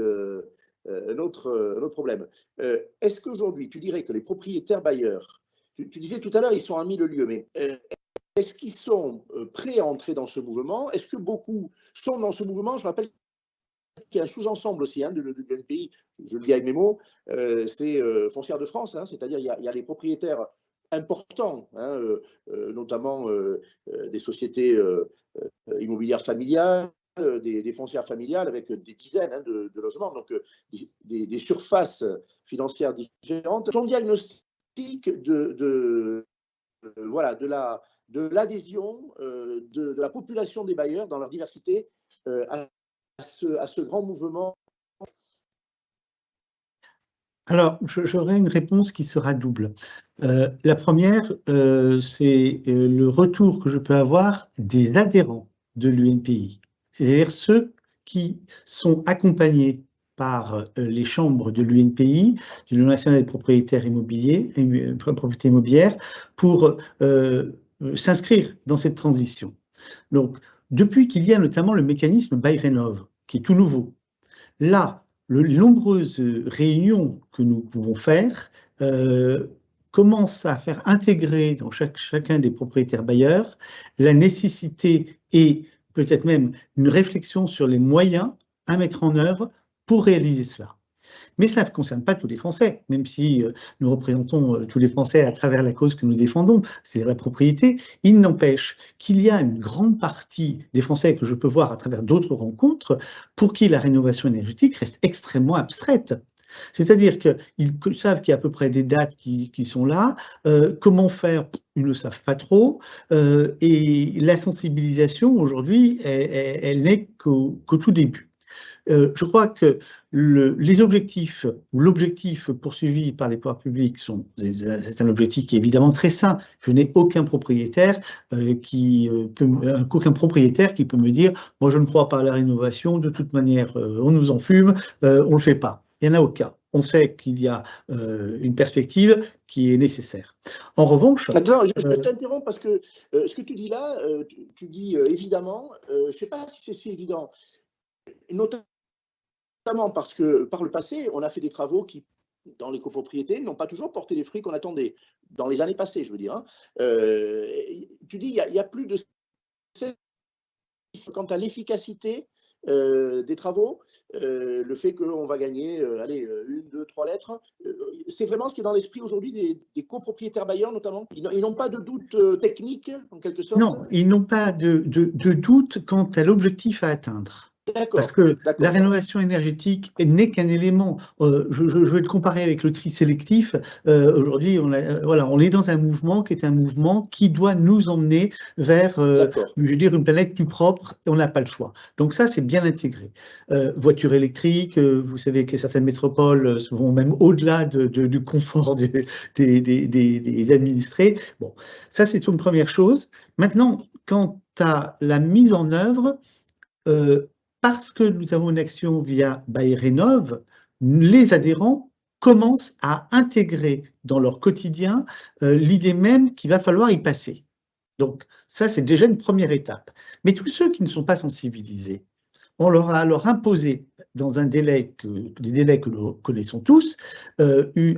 Speaker 1: un autre problème. Est-ce qu'aujourd'hui, tu dirais que les propriétaires bailleurs, tu disais tout à l'heure, ils sont à 1000 lieues, mais est-ce qu'ils sont prêts à entrer dans ce mouvement? Est-ce que beaucoup sont dans ce mouvement? Je rappelle qu'il y a un sous-ensemble aussi du NPI, je le dis avec mes mots, c'est Foncière de France, c'est-à-dire il y a les propriétaires importants, notamment des sociétés immobilières familiales, des foncières familiales avec des dizaines de logements, donc des surfaces financières différentes. Ton diagnostic de l'adhésion de la population des bailleurs dans leur diversité à ce grand mouvement?
Speaker 4: Alors, j'aurai une réponse qui sera double. La première, c'est le retour que je peux avoir des adhérents de l'UNPI, c'est-à-dire ceux qui sont accompagnés par les chambres de l'UNPI, de l'Union nationale des propriétaires immobiliers, propriété immobilière, pour s'inscrire dans cette transition. Donc, depuis qu'il y a notamment le mécanisme BailRénov', qui est tout nouveau, là, les nombreuses réunions que nous pouvons faire commencent à faire intégrer dans chacun des propriétaires bailleurs la nécessité et peut-être même une réflexion sur les moyens à mettre en œuvre pour réaliser cela. Mais ça ne concerne pas tous les Français, même si nous représentons tous les Français à travers la cause que nous défendons, c'est-à-dire la propriété. Il n'empêche qu'il y a une grande partie des Français que je peux voir à travers d'autres rencontres pour qui la rénovation énergétique reste extrêmement abstraite. C'est-à-dire qu'ils savent qu'il y a à peu près des dates qui sont là, comment faire, ils ne savent pas trop, et la sensibilisation aujourd'hui, elle n'est qu'au tout début. Je crois que les objectifs ou l'objectif poursuivi par les pouvoirs publics c'est un objectif qui est évidemment très sain. Je n'ai aucun propriétaire qui peut me dire « moi je ne crois pas à la rénovation, de toute manière on nous en fume, on ne le fait pas ». Il n'y en a aucun. On sait qu'il y a une perspective qui est nécessaire. En revanche…
Speaker 1: Attends, je t'interromps parce que ce que tu dis là, tu dis évidemment, je ne sais pas si c'est si évident, notamment parce que par le passé, on a fait des travaux qui, dans les copropriétés, n'ont pas toujours porté les fruits qu'on attendait, dans les années passées, je veux dire. Tu dis, il y a plus de… Quant à l'efficacité des travaux, le fait qu'on va gagner, 1, 2, 3 lettres, c'est vraiment ce qui est dans l'esprit aujourd'hui des copropriétaires bailleurs notamment. Ils n'ont pas de doute technique, en quelque sorte?
Speaker 4: Non, ils n'ont pas de doute quant à l'objectif à atteindre. Parce que la rénovation énergétique n'est qu'un élément. Je vais le comparer avec le tri sélectif. Aujourd'hui, on est dans un mouvement qui est un mouvement qui doit nous emmener vers, je veux dire, une planète plus propre. Et on n'a pas le choix. Donc ça, c'est bien intégré. Voiture électrique, vous savez que certaines métropoles vont même au-delà du confort des administrés. Bon, ça, c'est une première chose. Maintenant, quant à la mise en œuvre, parce que nous avons une action via BailRénov', les adhérents commencent à intégrer dans leur quotidien l'idée même qu'il va falloir y passer. Donc ça, c'est déjà une première étape. Mais tous ceux qui ne sont pas sensibilisés, on leur a alors imposé, dans des délais que nous connaissons tous,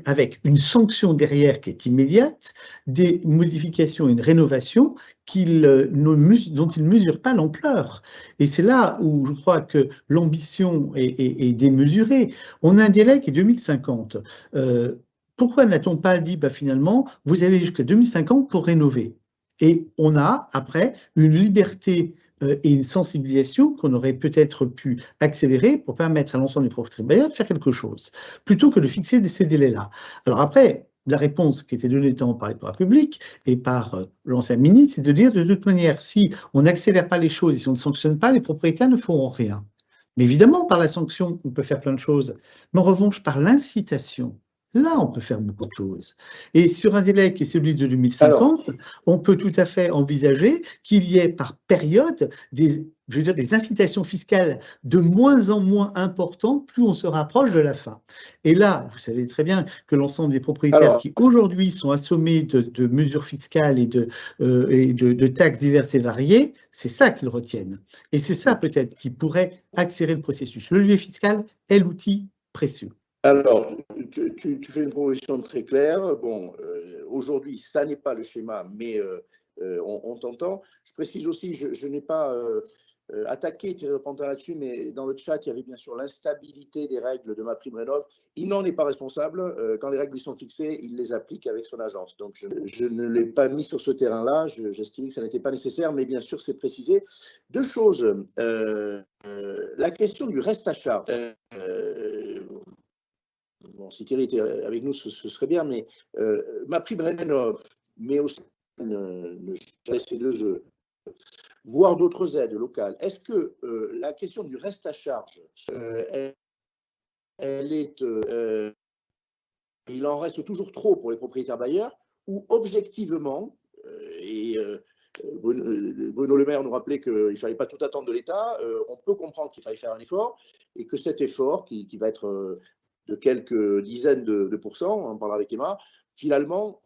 Speaker 4: avec une sanction derrière qui est immédiate, des modifications et une rénovation dont ils ne mesurent pas l'ampleur. Et c'est là où je crois que l'ambition est démesurée. On a un délai qui est 2050. Pourquoi n'a-t-on pas dit, finalement, vous avez jusqu'à 2050 pour rénover? Et on a, après, une liberté et une sensibilisation qu'on aurait peut-être pu accélérer pour permettre à l'ensemble des propriétaires bailleurs de faire quelque chose, plutôt que de fixer ces délais-là. Alors après, la réponse qui était donnée tant par les pouvoirs publics et par l'ancien ministre, c'est de dire de toute manière, si on n'accélère pas les choses et si on ne sanctionne pas, les propriétaires ne feront rien. Mais évidemment, par la sanction, on peut faire plein de choses. Mais en revanche, par l'incitation, là, on peut faire beaucoup de choses. Et sur un délai qui est celui de 2050, on peut tout à fait envisager qu'il y ait par période des incitations fiscales de moins en moins importantes, plus on se rapproche de la fin. Et là, vous savez très bien que l'ensemble des propriétaires qui aujourd'hui sont assommés de mesures fiscales et de taxes diverses et variées, c'est ça qu'ils retiennent. Et c'est ça peut-être qui pourrait accélérer le processus. Le levier fiscal est l'outil précieux.
Speaker 1: Alors, tu fais une proposition très claire. Bon, aujourd'hui, ça n'est pas le schéma, mais on t'entend. Je précise aussi, je n'ai pas attaqué Thierry Repentin là-dessus, mais dans le chat, il y avait bien sûr l'instabilité des règles de MaPrimeRénov'. Il n'en est pas responsable. Quand les règles lui sont fixées, il les applique avec son agence. Donc, je ne l'ai pas mis sur ce terrain-là. J'estimais que ça n'était pas nécessaire, mais bien sûr, c'est précisé. Deux choses. La question du reste à charge. Bon, si Thierry était avec nous, ce serait bien, mais MaPrimeRénov', mais aussi ces deux œufs, voire d'autres aides locales. Est-ce que la question du reste à charge, il en reste toujours trop pour les propriétaires bailleurs, ou objectivement, Bruno Le Maire nous rappelait qu'il ne fallait pas tout attendre de l'État, on peut comprendre qu'il fallait faire un effort, et que cet effort, qui va être de quelques dizaines de pourcents, on parlera avec Emma, finalement,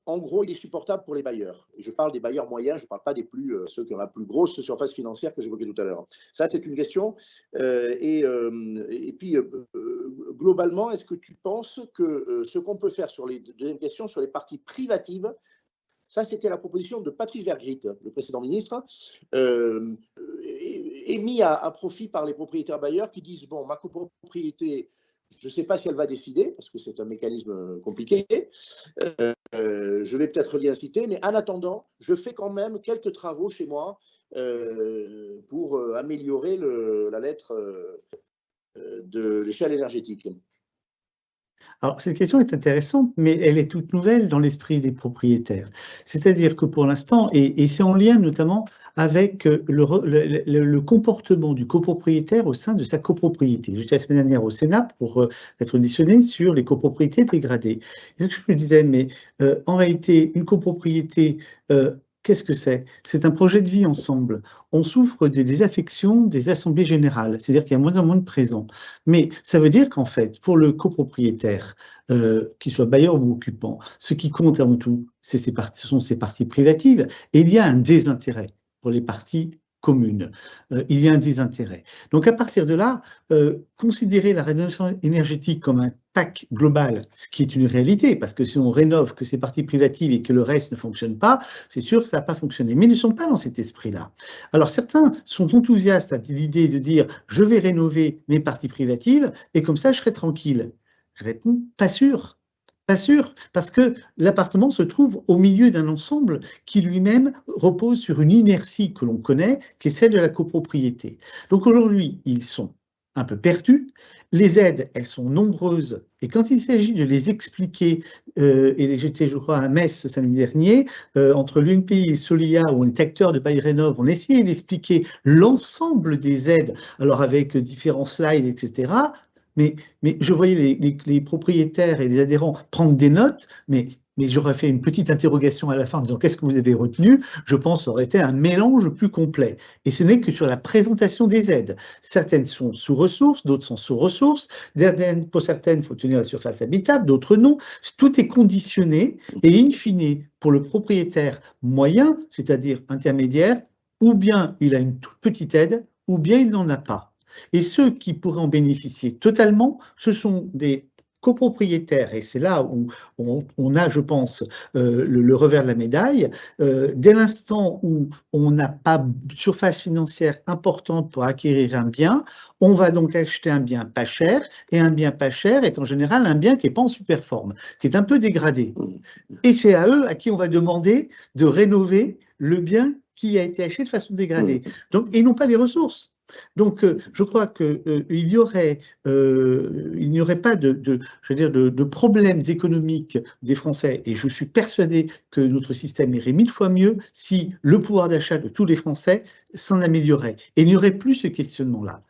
Speaker 1: en gros, il est supportable pour les bailleurs. Et je parle des bailleurs moyens, je ne parle pas des ceux qui ont la plus grosse surface financière que j'évoquais tout à l'heure. Ça, c'est une question. Et puis, globalement, est-ce que tu penses que ce qu'on peut faire sur deuxième question, sur les parties privatives, ça, c'était la proposition de Patrice Vergrit, le précédent ministre, est mis à profit par les propriétaires bailleurs qui disent, bon, ma copropriété, je ne sais pas si elle va décider, parce que c'est un mécanisme compliqué, je vais peut-être l'y inciter, mais en attendant, je fais quand même quelques travaux chez moi pour améliorer la lettre de l'échelle énergétique.
Speaker 4: Alors, cette question est intéressante, mais elle est toute nouvelle dans l'esprit des propriétaires. C'est-à-dire que pour l'instant, et c'est en lien notamment avec le comportement du copropriétaire au sein de sa copropriété. J'étais la semaine dernière au Sénat pour être auditionné sur les copropriétés dégradées. Et je me disais, mais en réalité, une copropriété, qu'est-ce que c'est? C'est un projet de vie ensemble. On souffre des désaffections des assemblées générales, c'est-à-dire qu'il y a moins en moins de présents. Mais ça veut dire qu'en fait, pour le copropriétaire, qu'il soit bailleur ou occupant, ce qui compte avant tout, ce sont ces parties privatives. Et il y a un désintérêt pour les parties communes. Il y a un désintérêt. Donc à partir de là, considérer la rénovation énergétique comme un pack global, ce qui est une réalité, parce que si on rénove que ces parties privatives et que le reste ne fonctionne pas, c'est sûr que ça n'a pas fonctionné. Mais ils ne sont pas dans cet esprit-là. Alors certains sont enthousiastes à l'idée de dire « je vais rénover mes parties privatives et comme ça je serai tranquille ». Je réponds « pas sûr ». Pas sûr, parce que l'appartement se trouve au milieu d'un ensemble qui lui-même repose sur une inertie que l'on connaît, qui est celle de la copropriété. Donc aujourd'hui, ils sont un peu perdus. Les aides, elles sont nombreuses. Et quand il s'agit de les expliquer, et j'étais, je crois, à Metz samedi dernier, entre l'UNPI et Solia, où on est acteur de MaPrimeRénov', on essayait d'expliquer l'ensemble des aides, alors avec différents slides, etc., mais je voyais les propriétaires et les adhérents prendre des notes, mais mais j'aurais fait une petite interrogation à la fin en disant qu'est-ce que vous avez retenu, je pense que ça aurait été un mélange plus complet. Et ce n'est que sur la présentation des aides. Certaines sont sous ressources, d'autres sont sous ressources. Pour certaines, il faut tenir la surface habitable, d'autres non. Tout est conditionné et in fine, pour le propriétaire moyen, c'est-à-dire intermédiaire, ou bien il a une toute petite aide, ou bien il n'en a pas. Et ceux qui pourraient en bénéficier totalement, ce sont des copropriétaires, et c'est là où on a, je pense, le revers de la médaille. Dès l'instant où on n'a pas de surface financière importante pour acquérir un bien, on va donc acheter un bien pas cher, et un bien pas cher est en général un bien qui n'est pas en super forme, qui est un peu dégradé. Et c'est à eux à qui on va demander de rénover le bien qui a été acheté de façon dégradée. Donc, ils n'ont pas les ressources. Donc, je crois qu'il n'y aurait pas de problèmes économiques des Français, et je suis persuadé que notre système irait 1000 fois mieux si le pouvoir d'achat de tous les Français s'en améliorait. Et il n'y aurait plus ce questionnement-là.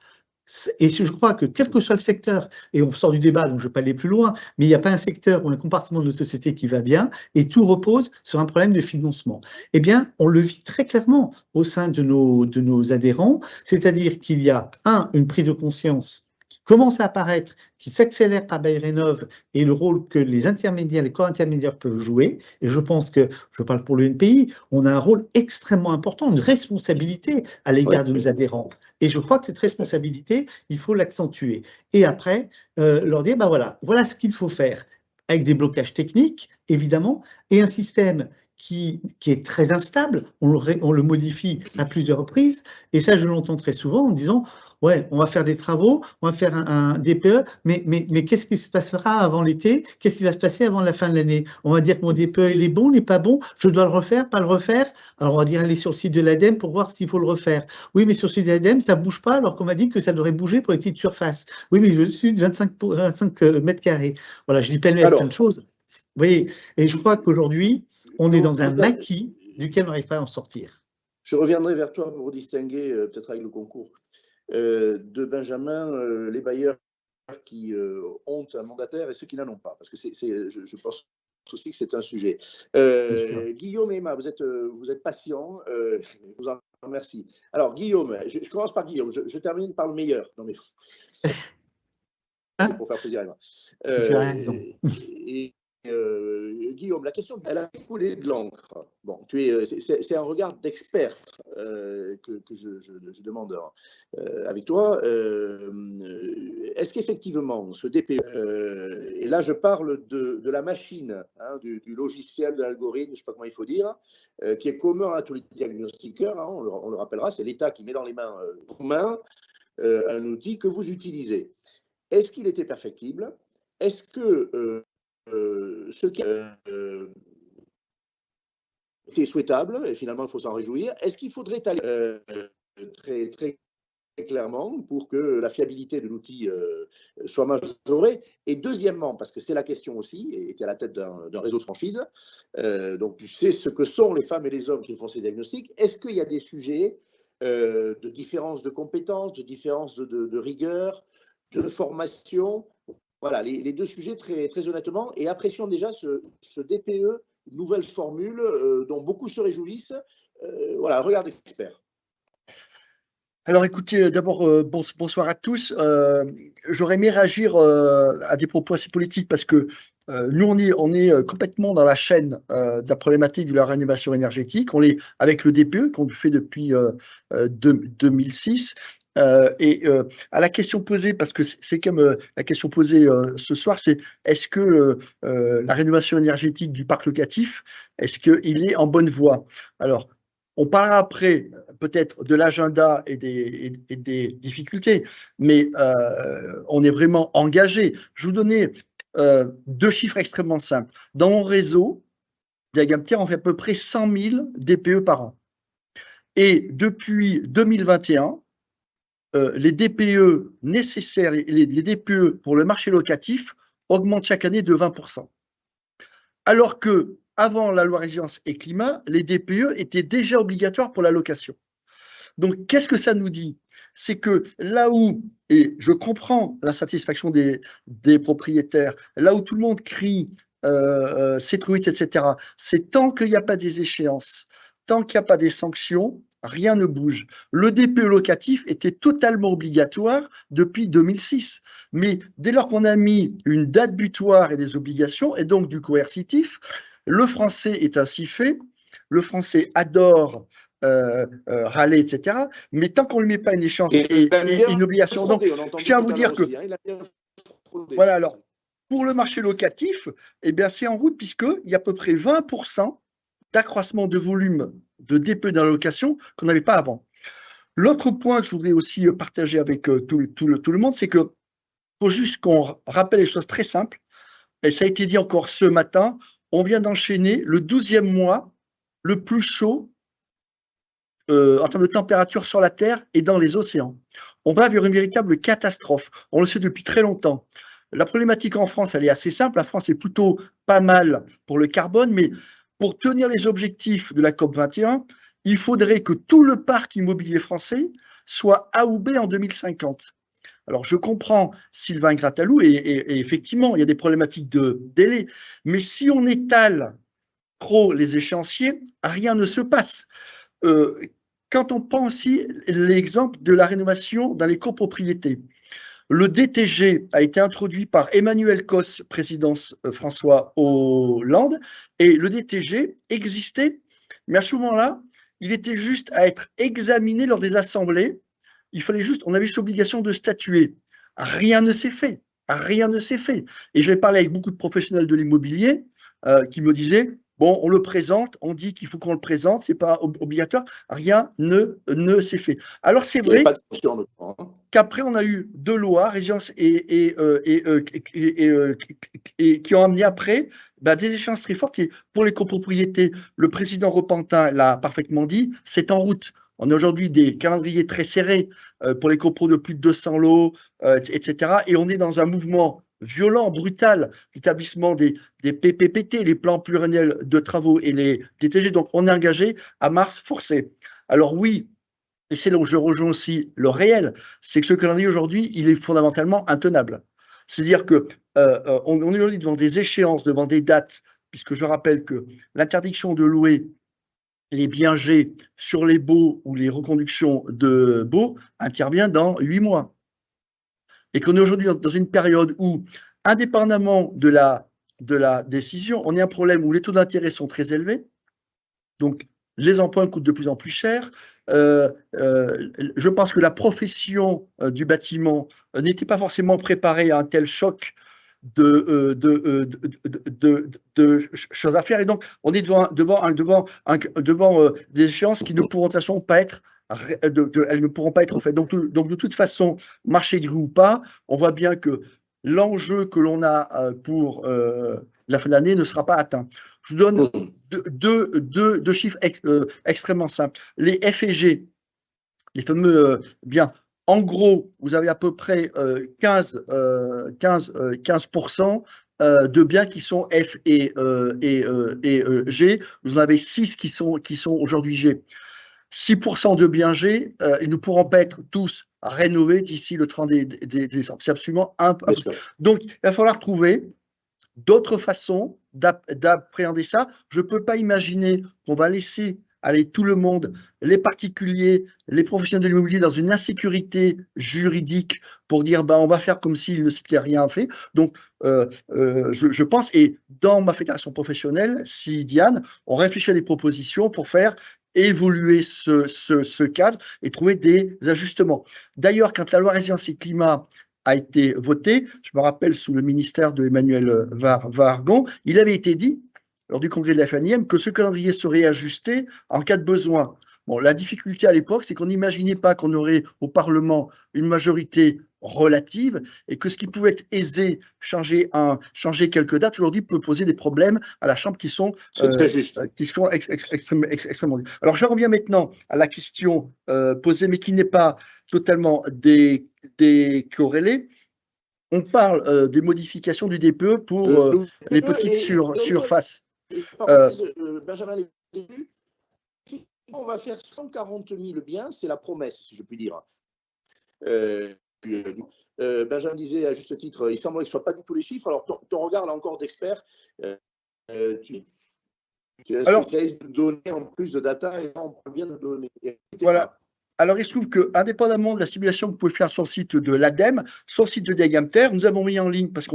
Speaker 4: Et je crois que quel que soit le secteur, et on sort du débat, donc je ne vais pas aller plus loin, mais il n'y a pas un secteur ou un compartiment de notre société qui va bien, et tout repose sur un problème de financement. Eh bien, on le vit très clairement au sein de nos adhérents, c'est-à-dire qu'il y a, une prise de conscience qui commence à apparaître, qui s'accélère par BayRénov, et le rôle que les intermédiaires, les corps intermédiaires peuvent jouer, et je pense que, je parle pour l'UNPI, on a un rôle extrêmement important, une responsabilité à l'égard de nos adhérents. Et je crois que cette responsabilité, il faut l'accentuer. Et après, leur dire, ben voilà ce qu'il faut faire, avec des blocages techniques, évidemment, et un système qui est très instable, on le modifie à plusieurs reprises, et ça, je l'entends très souvent en disant, ouais, on va faire des travaux, on va faire un DPE, mais qu'est-ce qui se passera avant l'été? Qu'est-ce qui va se passer avant la fin de l'année? On va dire que mon DPE, il est bon, il n'est pas bon, je dois le refaire, pas le refaire. Alors, on va dire aller sur le site de l'ADEME pour voir s'il faut le refaire. Oui, mais sur le site de l'ADEME, ça ne bouge pas, alors qu'on m'a dit que ça devrait bouger pour les petites surfaces. Oui, mais je suis de 25 mètres carrés. Voilà, je dis pêle-mêle plein de choses. Vous voyez, et je crois qu'aujourd'hui, on est dans un maquis duquel on n'arrive pas à en sortir.
Speaker 1: Je reviendrai vers toi pour distinguer, peut-être avec le concours, de Benjamin, les bailleurs qui ont un mandataire et ceux qui n'en ont pas. Parce que je pense aussi que c'est un sujet. Guillaume et Emma, vous êtes patients. Je vous en remercie. Alors, Guillaume, je commence par Guillaume. Je termine par le meilleur. Non, mais c'est pour faire plaisir à Emma. Guillaume, la question, elle a coulé de l'encre. Bon, c'est un regard d'expert que je demande avec toi. Est-ce qu'effectivement, ce DPE, et là je parle de la machine, du logiciel, de l'algorithme, je ne sais pas comment il faut dire, qui est commun à tous les diagnostiqueurs, on le rappellera, c'est l'État qui met dans les mains un outil que vous utilisez. Est-ce qu'il était perfectible? Est-ce que ce qui était souhaitable, et finalement il faut s'en réjouir, est-ce qu'il faudrait aller très, très clairement pour que la fiabilité de l'outil soit majorée? Et deuxièmement, parce que c'est la question aussi, et tu es à la tête d'un réseau de franchise, donc tu sais ce que sont les femmes et les hommes qui font ces diagnostics, est-ce qu'il y a des sujets de différence de compétences, de différence de rigueur, de formation? Voilà, les deux sujets très, très honnêtement, et apprécions déjà ce DPE, nouvelle formule dont beaucoup se réjouissent. Voilà, regard d'expert.
Speaker 5: Alors écoutez, d'abord, bonsoir à tous. J'aurais aimé réagir à des propos assez politiques parce que nous, on est complètement dans la chaîne de la problématique de la rénovation énergétique. On est avec le DPE qu'on fait depuis 2006. À la question posée, parce que c'est comme la question posée ce soir, c'est est-ce que la rénovation énergétique du parc locatif, est-ce qu'il est en bonne voie? Alors, on parlera après peut-être de l'agenda et des difficultés, mais on est vraiment engagé. Je vous donnais deux chiffres extrêmement simples. Dans mon réseau, Diagamter, on fait à peu près 100 000 DPE par an. Et depuis 2021, les DPE nécessaires, les DPE pour le marché locatif augmentent chaque année de 20%. Alors que avant la loi Résilience et Climat, les DPE étaient déjà obligatoires pour la location. Donc, qu'est-ce que ça nous dit? C'est que là où, et je comprends l'insatisfaction des propriétaires, là où tout le monde crie c'est truite, etc. C'est tant qu'il n'y a pas des échéances, tant qu'il n'y a pas des sanctions, rien ne bouge. Le DPE locatif était totalement obligatoire depuis 2006. Mais dès lors qu'on a mis une date butoir et des obligations, et donc du coercitif, le français est ainsi fait. Le français adore râler, etc. Mais tant qu'on ne lui met pas une échéance et une obligation. Donc, je tiens à vous dire que. Voilà, alors, pour le marché locatif, eh bien, c'est en route puisqu'il y a à peu près 20% d'accroissement de volume de DPE dans la location qu'on n'avait pas avant. L'autre point que je voudrais aussi partager avec tout le monde, c'est que faut juste qu'on rappelle les choses très simples, et ça a été dit encore ce matin, on vient d'enchaîner le 12e mois le plus chaud en termes de température sur la Terre et dans les océans. On va vers une véritable catastrophe, on le sait depuis très longtemps. La problématique en France, elle est assez simple, la France est plutôt pas mal pour le carbone, mais pour tenir les objectifs de la COP21, il faudrait que tout le parc immobilier français soit A ou B en 2050. Alors, je comprends Sylvain Grattalou, et effectivement, il y a des problématiques de délai, mais si on étale trop les échéanciers, rien ne se passe. Quand on prend aussi l'exemple de la rénovation dans les copropriétés, le DTG a été introduit par Emmanuel Cos, présidence François Hollande, et le DTG existait, mais à ce moment-là, il était juste à être examiné lors des assemblées. Il fallait juste, on avait juste l'obligation de statuer. Rien ne s'est fait. Rien ne s'est fait. Et j'ai parlé avec beaucoup de professionnels de l'immobilier qui me disaient, bon, on le présente, on dit qu'il faut qu'on le présente, c'est pas obligatoire, rien ne s'est fait. Alors c'est vrai qu'après on a eu deux lois, Régence et qui ont amené après des échéances très fortes. Et pour les copropriétés, le président Repentin l'a parfaitement dit, c'est en route. On a aujourd'hui des calendriers très serrés pour les copros de plus de 200 lots, etc. Et on est dans un mouvement violent, brutal, d'établissement des PPPT, les plans pluriannuels de travaux et les DTG. Donc, on est engagé à marche forcée. Alors oui, et c'est là où je rejoins aussi le réel, c'est que ce calendrier aujourd'hui, il est fondamentalement intenable. C'est-à-dire que on est aujourd'hui devant des échéances, devant des dates, puisque je rappelle que l'interdiction de louer les biens G sur les baux ou les reconductions de baux intervient dans 8 mois. Et qu'on est aujourd'hui dans une période où, indépendamment de la décision, on a un problème où les taux d'intérêt sont très élevés, donc les emprunts coûtent de plus en plus cher. Je pense que la profession du bâtiment n'était pas forcément préparée à un tel choc de choses à faire. Et donc, on est devant des échéances qui ne pourront de toute façon pas être elles ne pourront pas être faites. Donc, de toute façon, marché gris ou pas, on voit bien que l'enjeu que l'on a pour la fin d'année ne sera pas atteint. Je vous donne deux chiffres extrêmement simples. Les F et G, les fameux biens, en gros, vous avez à peu près 15% de biens qui sont F et G. Vous en avez 6 qui sont aujourd'hui G. 6% de biens G, ils ne pourront pas être tous rénovés d'ici le 30 décembre. C'est absolument impossible. Donc, il va falloir trouver d'autres façons d'appréhender ça. Je ne peux pas imaginer qu'on va laisser aller tout le monde, les particuliers, les professionnels de l'immobilier, dans une insécurité juridique pour dire on va faire comme s'il ne s'était rien fait. Donc, je pense, et dans ma fédération professionnelle, si Diane, on réfléchit à des propositions pour faire évoluer ce cadre et trouver des ajustements. D'ailleurs, quand la loi résilience et climat a été votée, je me rappelle sous le ministère de Emmanuel Vargon, il avait été dit, lors du congrès de la FNIM, que ce calendrier serait ajusté en cas de besoin. Bon, la difficulté à l'époque, c'est qu'on n'imaginait pas qu'on aurait au Parlement une majorité relative et que ce qui pouvait être aisé, changer quelques dates, aujourd'hui peut poser des problèmes à la Chambre qui sont extrêmement durs. Alors, je reviens maintenant à la question posée, mais qui n'est pas totalement décorrélée. On parle des modifications du DPE pour les petites surfaces.
Speaker 1: Benjamin, on va faire 140 000 biens, c'est la promesse, si je puis dire. Benjamin disait à juste titre, il semblerait que ce ne soit pas du tout les chiffres. Alors, ton regard, là encore, d'expert, tu es spécialiste de données en plus de data, et on parle bien de données.
Speaker 5: Voilà. Alors, il se trouve qu'indépendamment de la simulation que vous pouvez faire sur le site de l'ADEME, sur le site de Diagamter, nous avons mis en ligne, parce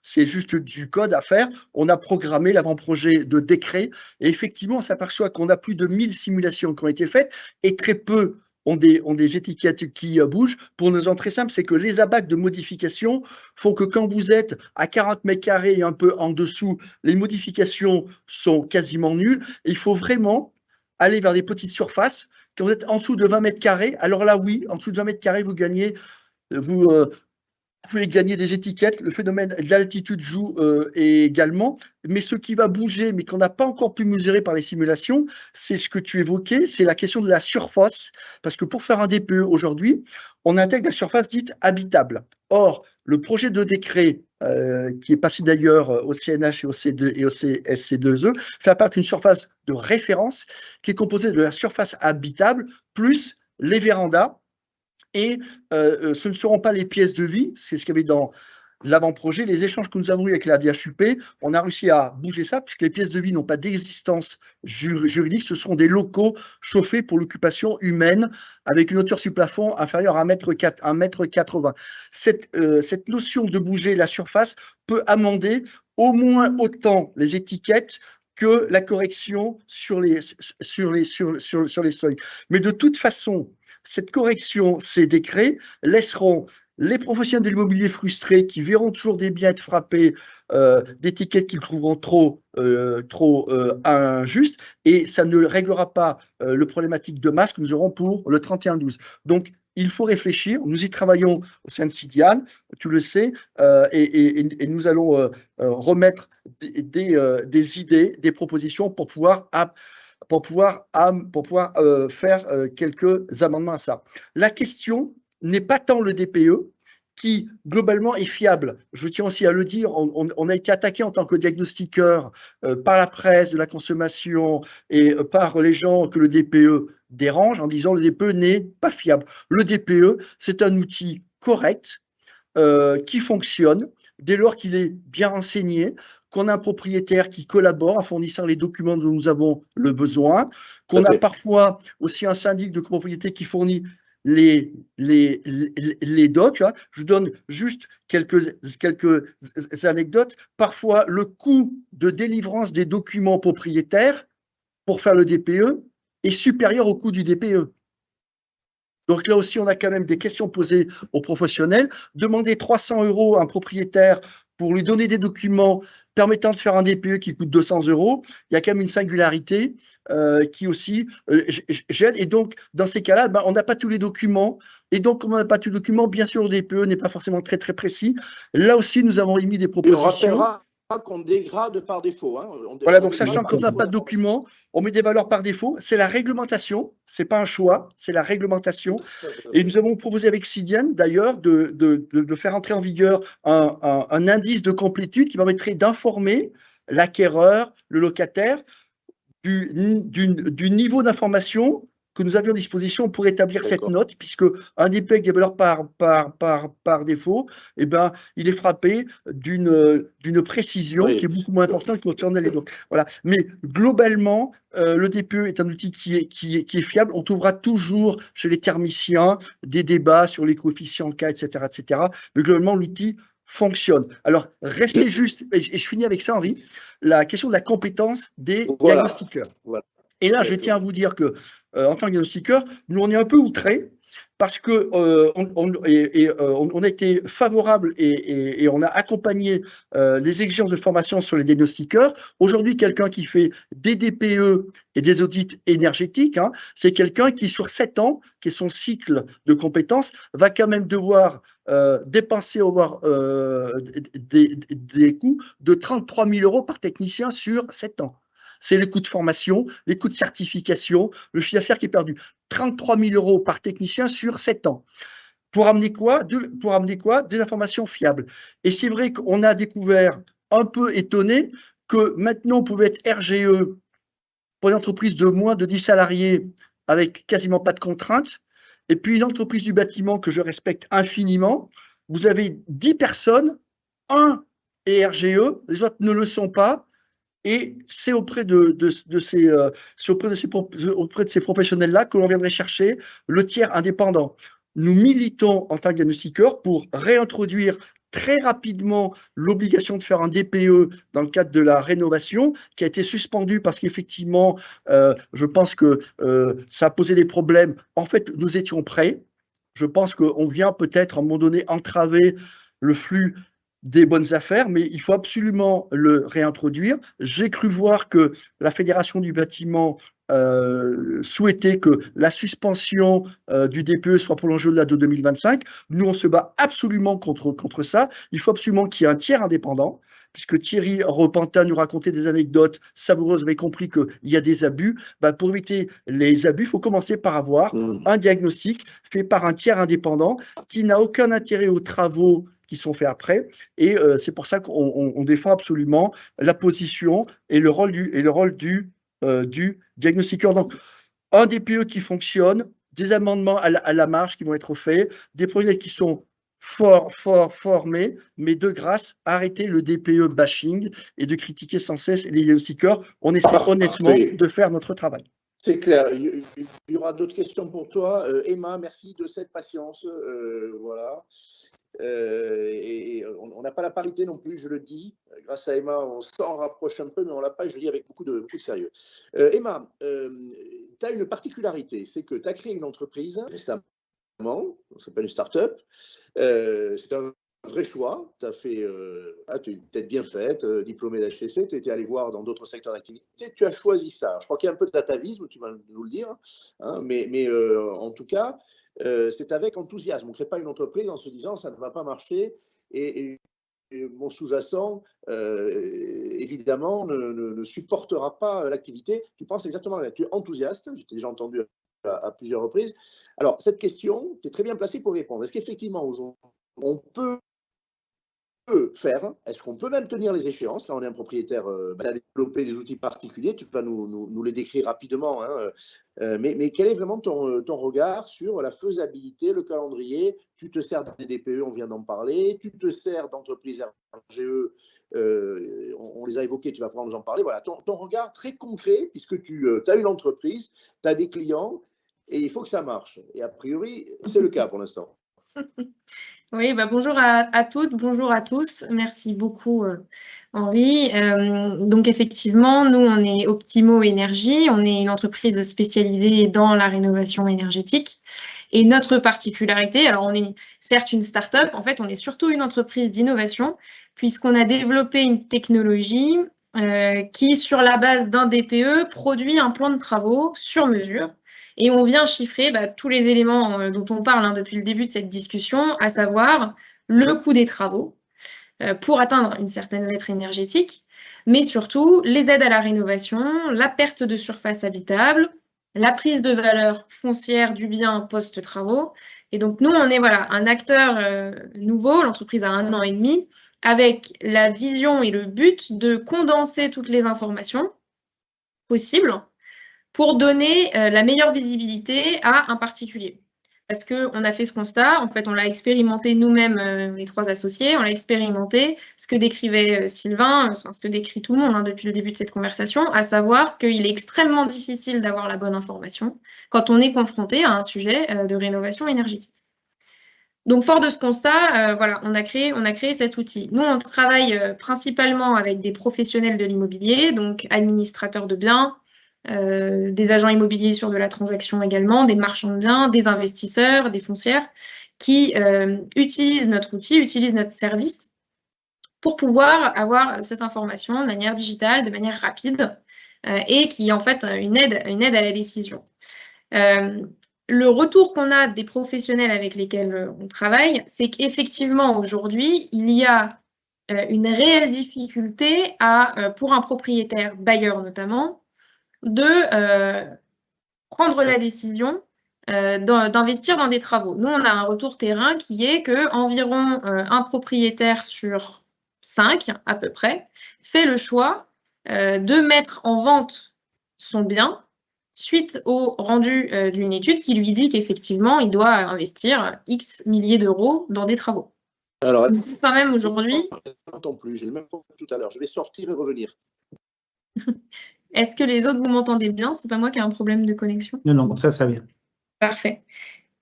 Speaker 5: c'est juste du code à faire, on a programmé l'avant-projet de décret, et effectivement, on s'aperçoit qu'on a plus de 1000 simulations qui ont été faites, et très peu ont des étiquettes qui bougent. Pour une raison très simple, c'est que les abacs de modification font que quand vous êtes à 40 mètres carrés et un peu en dessous, les modifications sont quasiment nulles, et il faut vraiment aller vers des petites surfaces. Quand vous êtes en dessous de 20 mètres carrés, alors là, oui, en dessous de 20 mètres carrés, vous pouvez gagner des étiquettes. Le phénomène de l'altitude joue également. Mais ce qui va bouger, mais qu'on n'a pas encore pu mesurer par les simulations, c'est ce que tu évoquais, c'est la question de la surface. Parce que pour faire un DPE aujourd'hui, on intègre la surface dite habitable. Or, le projet de décret qui est passé d'ailleurs au CNH et au CSC2E, fait apparaître une surface de référence qui est composée de la surface habitable plus les vérandas. Et ce ne seront pas les pièces de vie, c'est ce qu'il y avait dans l'avant-projet. Les échanges que nous avons eus avec la DHUP, on a réussi à bouger ça, puisque les pièces de vie n'ont pas d'existence juridique, ce seront des locaux chauffés pour l'occupation humaine, avec une hauteur sur plafond inférieure à 1,80 m. Cette notion de bouger la surface peut amender au moins autant les étiquettes que la correction sur les seuils. Mais de toute façon, cette correction, ces décrets laisseront les professionnels de l'immobilier frustrés qui verront toujours des biens être frappés d'étiquettes qu'ils trouveront trop injustes, et ça ne réglera pas le problématique de masse que nous aurons pour le 31-12. Donc, il faut réfléchir. Nous y travaillons au sein de CIDIAN, tu le sais, et nous allons remettre des idées, des propositions pour pouvoir faire quelques amendements à ça. La question n'est pas tant le DPE, qui globalement est fiable. Je tiens aussi à le dire, on a été attaqué en tant que diagnostiqueur par la presse de la consommation et par les gens que le DPE dérange en disant le DPE n'est pas fiable. Le DPE, c'est un outil correct qui fonctionne dès lors qu'il est bien renseigné, qu'on a un propriétaire qui collabore en fournissant les documents dont nous avons le besoin, qu'on a parfois aussi un syndic de copropriété qui fournit les docs. Hein. Je donne juste quelques anecdotes. Parfois, le coût de délivrance des documents propriétaires pour faire le DPE est supérieur au coût du DPE. Donc là aussi, on a quand même des questions posées aux professionnels. Demander 300 € à un propriétaire pour lui donner des documents permettant de faire un DPE qui coûte 200 €, il y a quand même une singularité qui aussi gêne. Et donc, dans ces cas-là, on n'a pas tous les documents. Et donc, comme on n'a pas tous les documents, bien sûr, le DPE n'est pas forcément très, très précis. Là aussi, nous avons émis des propositions.
Speaker 1: Et on rappellera qu'on dégrade par défaut. Hein.
Speaker 5: Voilà, donc sachant qu'on n'a pas de documents, on met des valeurs par défaut. C'est la réglementation, ce n'est pas un choix, c'est la réglementation. Et nous avons proposé avec CIDIAN, d'ailleurs, de faire entrer en vigueur un indice de complétude qui permettrait d'informer l'acquéreur, le locataire, du niveau d'information que nous avions à disposition pour établir cette note, puisque un DPE avec des valeurs par défaut, eh ben, il est frappé d'une précision qui est beaucoup moins importante que notre journal. Donc, voilà. Mais globalement, le DPE est un outil qui est fiable. On trouvera toujours chez les thermiciens des débats sur les coefficients K, etc., etc. Mais globalement, l'outil fonctionne. Alors, restez juste, et je finis avec ça, Henri, la question de la compétence des diagnostiqueurs. Voilà. Et là, je tiens à vous dire que, en tant que diagnostiqueur, nous, on est un peu outrés parce que on a été favorable et on a accompagné les exigences de formation sur les diagnostiqueurs. Aujourd'hui, quelqu'un qui fait des DPE et des audits énergétiques, hein, c'est quelqu'un qui, sur 7 ans, qui est son cycle de compétences, va quand même devoir dépenser des coûts de 33 000 € par technicien sur 7 ans. C'est les coûts de formation, les coûts de certification, le chiffre d'affaires qui est perdu. 33 000 € par technicien sur 7 ans. Pour amener quoi? Des informations fiables. Et c'est vrai qu'on a découvert, un peu étonné, que maintenant on pouvait être RGE pour une entreprise de moins de 10 salariés avec quasiment pas de contraintes. Et puis une entreprise du bâtiment que je respecte infiniment, vous avez 10 personnes, 1 est RGE, les autres ne le sont pas, et c'est auprès de ces professionnels-là que l'on viendrait chercher le tiers indépendant. Nous militons en tant que diagnostiqueurs pour réintroduire très rapidement l'obligation de faire un DPE dans le cadre de la rénovation, qui a été suspendue parce qu'effectivement, je pense que ça a posé des problèmes. En fait, nous étions prêts. Je pense qu'on vient peut-être à un moment donné entraver le flux des bonnes affaires, mais il faut absolument le réintroduire. J'ai cru voir que la Fédération du bâtiment souhaitait que la suspension du DPE soit prolongée au-delà de 2025. Nous, on se bat absolument contre ça. Il faut absolument qu'il y ait un tiers indépendant, puisque Thierry Repentin nous racontait des anecdotes savoureuses, vous avez compris qu'il y a des abus. Pour éviter les abus, il faut commencer par avoir un diagnostic fait par un tiers indépendant qui n'a aucun intérêt aux travaux qui sont faits après, et c'est pour ça qu'on défend absolument la position et le rôle du diagnostiqueur. Donc, un DPE qui fonctionne, des amendements à la marge qui vont être faits, des projets qui sont formés, mais de grâce, arrêtez le DPE bashing et de critiquer sans cesse les diagnostiqueurs. On essaie honnêtement de faire notre travail.
Speaker 1: C'est clair. Il y aura d'autres questions pour toi. Emma, merci de cette patience. Voilà. Et on n'a pas la parité non plus, je le dis. Grâce à Emma, on s'en rapproche un peu, mais on ne l'a pas, je le dis avec beaucoup de sérieux. Emma, tu as une particularité, c'est que tu as créé une entreprise récemment, ça s'appelle une start-up. C'est un vrai choix. Tu as fait, tu es une tête bien faite, diplômé d'HEC, tu étais allé voir dans d'autres secteurs d'activité, tu as choisi ça. Je crois qu'il y a un peu d'atavisme, tu vas nous le dire, hein, mais en tout cas, c'est avec enthousiasme. On ne crée pas une entreprise en se disant ça ne va pas marcher et mon sous-jacent, évidemment, ne supportera pas l'activité. Tu penses exactement la même. Tu es enthousiaste, je t'ai déjà entendu à plusieurs reprises. Alors, cette question, tu es très bien placé pour répondre. Est-ce qu'effectivement, aujourd'hui, on peut faire, est-ce qu'on peut même tenir les échéances? Là, on est un propriétaire à développer des outils particuliers, tu peux nous les décrire rapidement, hein, mais quel est vraiment ton regard sur la faisabilité, le calendrier? Tu te sers des DPE, on vient d'en parler, tu te sers d'entreprises RGE, on les a évoquées, tu vas pouvoir nous en parler. Voilà, ton regard très concret, puisque tu as une entreprise, tu as des clients, et il faut que ça marche. Et a priori, c'est le cas pour l'instant.
Speaker 6: Oui, bonjour à toutes, bonjour à tous. Merci beaucoup, Henri. Donc, effectivement, nous, on est Optimo Énergie. On est une entreprise spécialisée dans la rénovation énergétique. Et notre particularité, alors on est certes une start-up, en fait, on est surtout une entreprise d'innovation, puisqu'on a développé une technologie qui, sur la base d'un DPE, produit un plan de travaux sur mesure. Et on vient chiffrer tous les éléments dont on parle depuis le début de cette discussion, à savoir le coût des travaux pour atteindre une certaine lettre énergétique, mais surtout les aides à la rénovation, la perte de surface habitable, la prise de valeur foncière du bien post-travaux. Et donc nous, on est un acteur nouveau, l'entreprise a 1 an et demi, avec la vision et le but de condenser toutes les informations possibles pour donner la meilleure visibilité à un particulier. Parce qu'on a fait ce constat, en fait, on l'a expérimenté nous-mêmes, les 3 associés, on l'a expérimenté, ce que décrivait Sylvain, ce que décrit tout le monde depuis le début de cette conversation, à savoir qu'il est extrêmement difficile d'avoir la bonne information quand on est confronté à un sujet de rénovation énergétique. Donc, fort de ce constat, on a créé cet outil. Nous, on travaille principalement avec des professionnels de l'immobilier, donc administrateurs de biens, des agents immobiliers sur de la transaction également, des marchands de biens, des investisseurs, des foncières qui utilisent notre outil, utilisent notre service pour pouvoir avoir cette information de manière digitale, de manière rapide et qui est en fait une aide à la décision. Le retour qu'on a des professionnels avec lesquels on travaille, c'est qu'effectivement aujourd'hui, il y a une réelle difficulté pour un propriétaire bailleur notamment, de prendre la décision d'investir dans des travaux. Nous, on a un retour terrain qui est qu'environ un propriétaire sur 5, à peu près, fait le choix de mettre en vente son bien suite au rendu d'une étude qui lui dit qu'effectivement, il doit investir X milliers d'euros dans des travaux.
Speaker 1: Alors,
Speaker 6: quand même aujourd'hui.
Speaker 1: je n'entends plus, j'ai le même problème que tout à l'heure. Je vais sortir et revenir.
Speaker 6: Est-ce que les autres, vous m'entendez bien? C'est pas moi qui ai un problème de connexion?
Speaker 4: Non, non, très très bien.
Speaker 6: Parfait.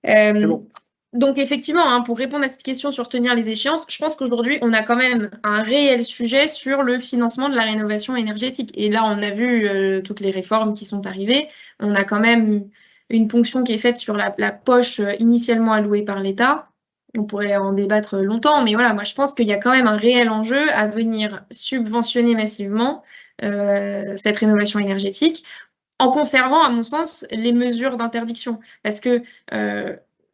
Speaker 5: bon.
Speaker 6: Donc effectivement, hein, pour répondre à cette question sur tenir les échéances, je pense qu'aujourd'hui, on a quand même un réel sujet sur le financement de la rénovation énergétique. Et là, on a vu toutes les réformes qui sont arrivées. On a quand même une ponction qui est faite sur la poche initialement allouée par l'État. On pourrait en débattre longtemps, mais voilà, moi je pense qu'il y a quand même un réel enjeu à venir subventionner massivement cette rénovation énergétique en conservant, à mon sens, les mesures d'interdiction. Parce que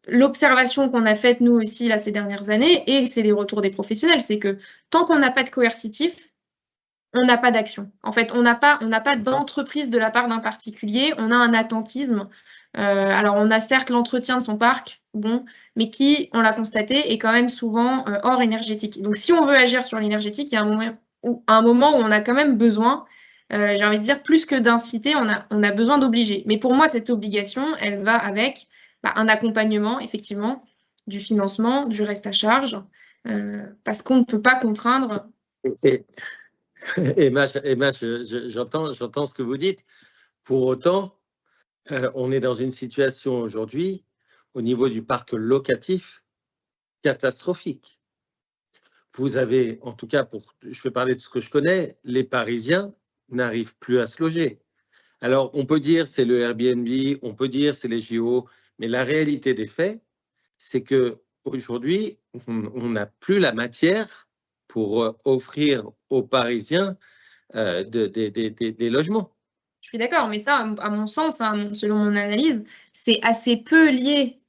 Speaker 6: l'observation qu'on a faite, nous aussi, là, ces dernières années, et c'est les retours des professionnels, c'est que tant qu'on n'a pas de coercitif, on n'a pas d'action. En fait, on n'a pas d'entreprise de la part d'un particulier, on a un attentisme. Alors, on a certes l'entretien de son parc, bon, mais qui, on l'a constaté, est quand même souvent hors énergétique. Donc, si on veut agir sur l'énergétique, il y a un moment où on a quand même besoin, j'ai envie de dire, plus que d'inciter, on a besoin d'obliger. Mais pour moi, cette obligation, elle va avec un accompagnement, effectivement, du financement, du reste à charge, parce qu'on ne peut pas contraindre.
Speaker 3: Emma, j'entends ce que vous dites. Pour autant, on est dans une situation aujourd'hui, au niveau du parc locatif, catastrophique. Vous avez, en tout cas, je vais parler de ce que je connais, les Parisiens n'arrivent plus à se loger. Alors, on peut dire c'est le Airbnb, on peut dire c'est les JO, mais la réalité des faits, c'est qu'aujourd'hui, on n'a plus la matière pour offrir aux Parisiens des logements.
Speaker 6: Je suis d'accord, mais ça, à mon sens, hein, selon mon analyse, c'est assez peu lié